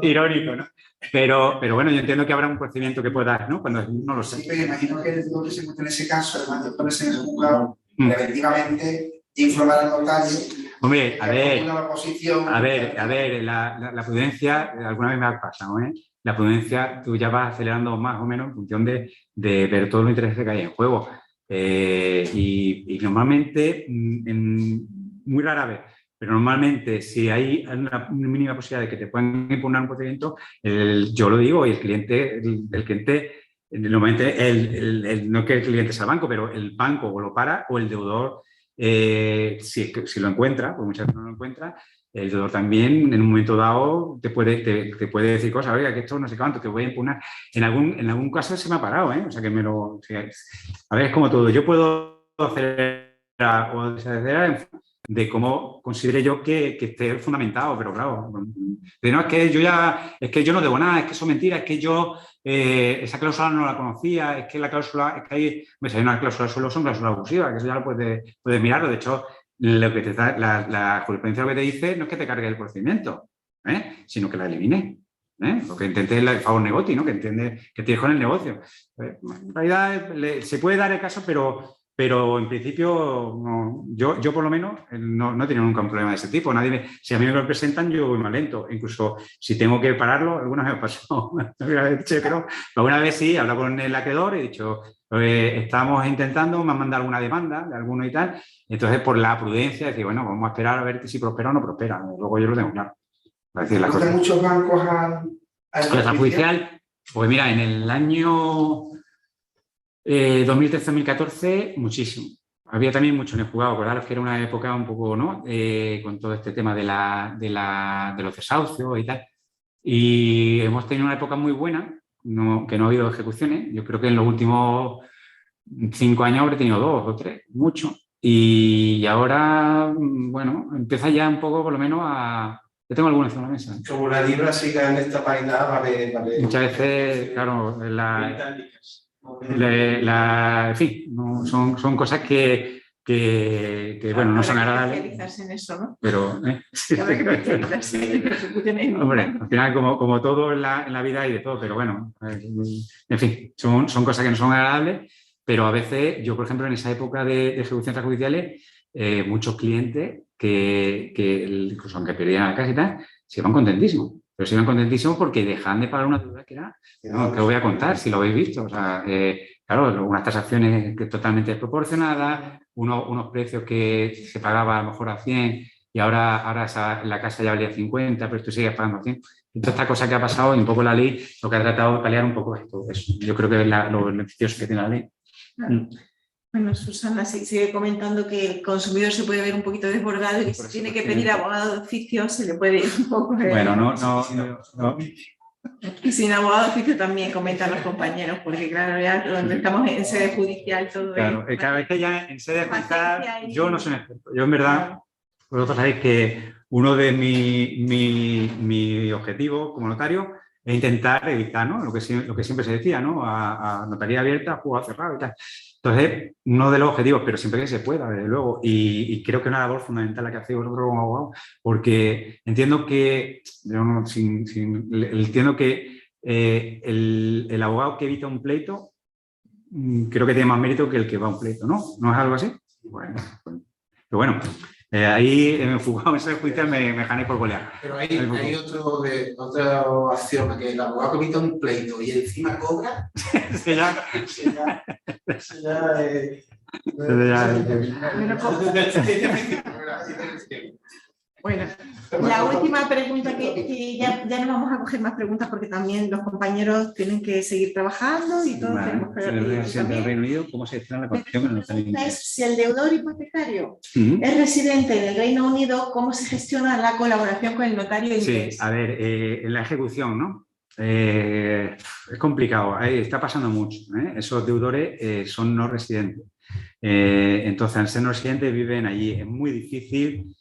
Irónico, ¿no? Pero bueno, yo entiendo que habrá un procedimiento que puedas, ¿no? Cuando no lo sé. Sí, pero imagino que el que se encuentra en ese caso, además de ponerse en el juzgado, preventivamente informar al notario. Hombre, a ver, la prudencia, alguna vez me ha pasado, ¿eh? La prudencia, tú ya vas acelerando más o menos en función de ver todos los intereses que hay en juego. Y normalmente, muy rara vez, pero normalmente si hay una mínima posibilidad de que te puedan impugnar un procedimiento, yo lo digo, y el cliente normalmente, no que el cliente sea el banco, pero el banco o lo para o el deudor, si lo encuentra, pues muchas veces no lo encuentra, el deudor también en un momento dado te puede decir cosas, oiga, que esto no sé cuánto, que voy a impugnar. En algún caso se me ha parado, o sea que a ver, es como todo, yo puedo acelerar o desacelerar de cómo considere yo que esté fundamentado, pero claro, no, es que yo no debo nada, es que eso es mentira, es que yo esa cláusula no la conocía, es que la cláusula, es que hay una cláusula suelo, son cláusulas abusivas, que eso ya lo puedes mirarlo. De hecho, lo que la jurisprudencia lo que te dice no es que te cargue el procedimiento, sino que la elimine. Lo que intentes el favor negocio, ¿no? Que entiende que tienes con el negocio. En realidad se puede dar el caso, pero pero en principio no, yo por lo menos no he tenido nunca un problema de ese tipo. Si a mí me lo presentan, yo voy más lento. Incluso si tengo que pararlo, algunas me ha pasado. Pero alguna vez sí, he hablado con el acreedor y he dicho, estamos intentando, me han mandado alguna demanda de alguno y tal. Entonces, por la prudencia, decir, bueno, vamos a esperar a ver si prospera o no prospera. Luego yo lo tengo claro. ¿Conocen muchos bancos al judicial? Pues mira, en el año 2013-2014, muchísimo. Había también mucho en el juzgado. Acordaros que era una época un poco, ¿no? Con todo este tema de los desahucios y tal. Y hemos tenido una época muy buena, que no ha habido ejecuciones. Yo creo que en los últimos 5 años habré tenido 2 o 3, mucho. Y ahora, bueno, empieza ya un poco, por lo menos, a... Yo tengo algunas en la mesa. Como la libra siga en esta página, vale. Muchas veces, claro, en fin, no, son cosas que bueno, no son agradables. En eso, ¿no? Pero, hombre, al final, como todo en la vida hay de todo, pero bueno, en fin, son cosas que no son agradables, pero a veces, yo por ejemplo, en esa época de ejecuciones judiciales, muchos clientes que incluso aunque perdían la casa y tal, se iban contentísimos. Pero se iban contentísimos porque dejaban de pagar una deuda que era, no, que os voy a contar, si lo habéis visto. O sea, claro, unas tasaciones totalmente desproporcionadas, unos precios que se pagaba a lo mejor a 100 y ahora la casa ya valía 50, pero tú sigues pagando a 100. Y toda esta cosa que ha pasado y un poco la ley lo que ha tratado de paliar un poco esto. Yo creo que es lo beneficioso que tiene la ley. Bueno, Susana sigue comentando que el consumidor se puede ver un poquito desbordado y que si tiene que pedir abogado de oficio se le puede ir un poco... Bueno, no. Y sin abogado de oficio también comentan los compañeros, porque claro, ya donde estamos en sede judicial todo claro, es... Cada vez que ya en sede judicial, yo no soy un experto. Yo en verdad, vosotros sabéis que uno de mi objetivos como notario es intentar evitar, ¿no? Lo que siempre se decía, ¿no? A notaría abierta, juzgado cerrado y tal. Entonces, uno de los objetivos, pero siempre que se pueda, desde luego, y creo que es una labor fundamental la que hacéis vosotros como abogados, porque entiendo que, entiendo que el abogado que evita un pleito, creo que tiene más mérito que el que va a un pleito, ¿no? ¿No es algo así? Bueno, pero bueno. Ahí en el juzgado judicial me gané por golear. Pero hay otra acción, que el abogado que evita un pleito y encima cobra. Bueno, la última pregunta que ya no vamos a coger más preguntas porque también los compañeros tienen que seguir trabajando y todos tenemos que del Reino Unido, ¿cómo se gestiona la corrupción en el Reino Unido? Si el deudor hipotecario es residente del Reino Unido, ¿cómo se gestiona la colaboración con el notario inglés? Sí, a ver, en la ejecución, ¿no? Es complicado, está pasando mucho. Esos deudores son no residentes. Entonces, al ser no residentes, viven allí. Es muy difícil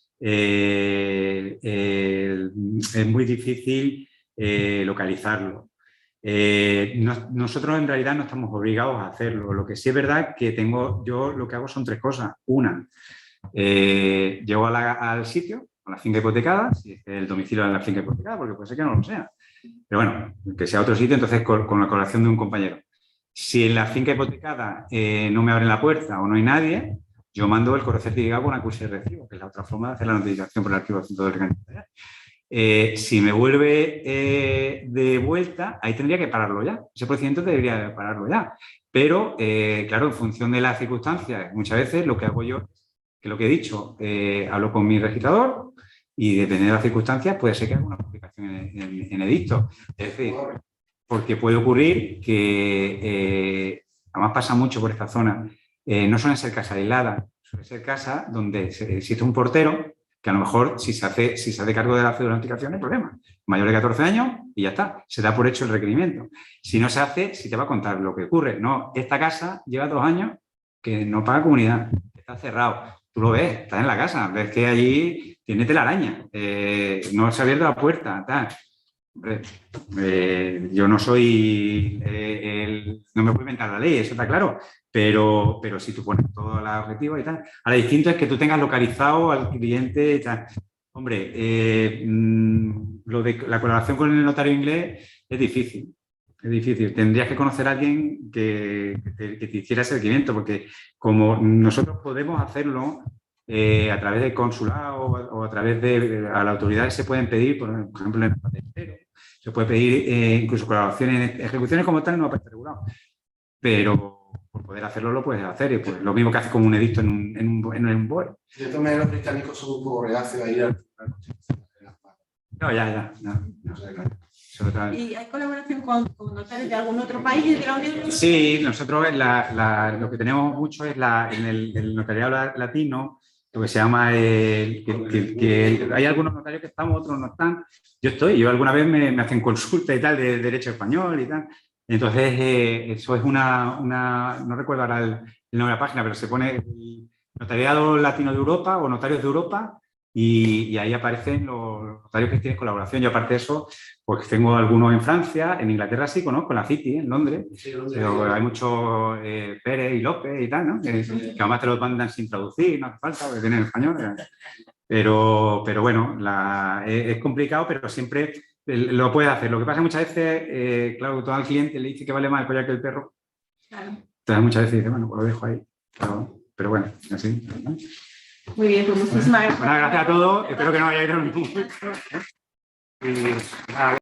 localizarlo. Nosotros en realidad no estamos obligados a hacerlo. Lo que sí es verdad que yo lo que hago son 3 cosas. Una, llego al sitio, a la finca hipotecada, si es el domicilio de la finca hipotecada, porque puede ser que no lo sea. Pero bueno, que sea otro sitio, entonces con la colaboración de un compañero. Si en la finca hipotecada no me abren la puerta o no hay nadie, yo mando el correo certificado con acuse de recibo, que es la otra forma de hacer la notificación por el archivo de asuntos de organización. Si me vuelve de vuelta, ahí tendría que pararlo ya. Ese procedimiento debería pararlo ya. Pero, claro, en función de las circunstancias, muchas veces lo que hago yo, que lo que he dicho, hablo con mi registrador y dependiendo de las circunstancias puede ser que haga una publicación en edicto. Es decir, porque puede ocurrir que, además pasa mucho por esta zona, no suelen ser casas aisladas, suelen ser casas donde existe un portero que a lo mejor si se hace cargo de la cédula de notificación no hay problema. Mayor de 14 años y ya está, se da por hecho el requerimiento. Si no se hace, sí te va a contar lo que ocurre. No, esta casa lleva 2 años que no paga comunidad, está cerrado. Tú lo ves, estás en la casa, ves que allí tiene telaraña, no se ha abierto la puerta, tal. Hombre, yo no soy no me puedo inventar la ley, eso está claro, pero si tú pones todo el objetivo y tal. Ahora, distinto es que tú tengas localizado al cliente y tal. Hombre, lo de la colaboración con el notario inglés es difícil. es difícil. Tendrías que conocer a alguien que te hiciera seguimiento, porque como nosotros podemos hacerlo a través del consulado o a través de a las autoridades se pueden pedir, por ejemplo, en el patentero, se puede pedir incluso colaboraciones, ejecuciones como tal no aparece regulado, pero por poder hacerlo lo puedes hacer, y pues lo mismo que hace como un edicto en un BOE. De todas maneras, los británicos son un poco reacios a ir al No, ya. ¿Y hay colaboración con notarios de algún otro país de la Unión Europea? Sí, nosotros lo que tenemos mucho es en el notariado latino, lo que se llama que hay algunos notarios que estamos, otros no están. Yo alguna vez me hacen consulta y tal de derecho español y tal. Entonces, eso es no recuerdo ahora el nombre de la página, pero se pone el Notariado Latino de Europa o Notarios de Europa y ahí aparecen los notarios que tienen colaboración. Yo aparte de eso, pues tengo algunos en Francia, en Inglaterra sí conozco, en la City, en Londres, Sí, pero hay muchos Pérez y López y tal, ¿no? Que además te los mandan sin traducir, no hace falta, porque tienen español. Pero bueno, es complicado, pero siempre lo puedes hacer. Lo que pasa muchas veces, claro, todo al cliente le dice que vale más el collar que el perro. Claro. Entonces muchas veces dice, bueno, pues lo dejo ahí. Pero bueno, así, ¿no? Muy bien, pues muchísimas gracias. Bueno, gracias a todos. Espero que no vaya a ir a un punto. Y nada,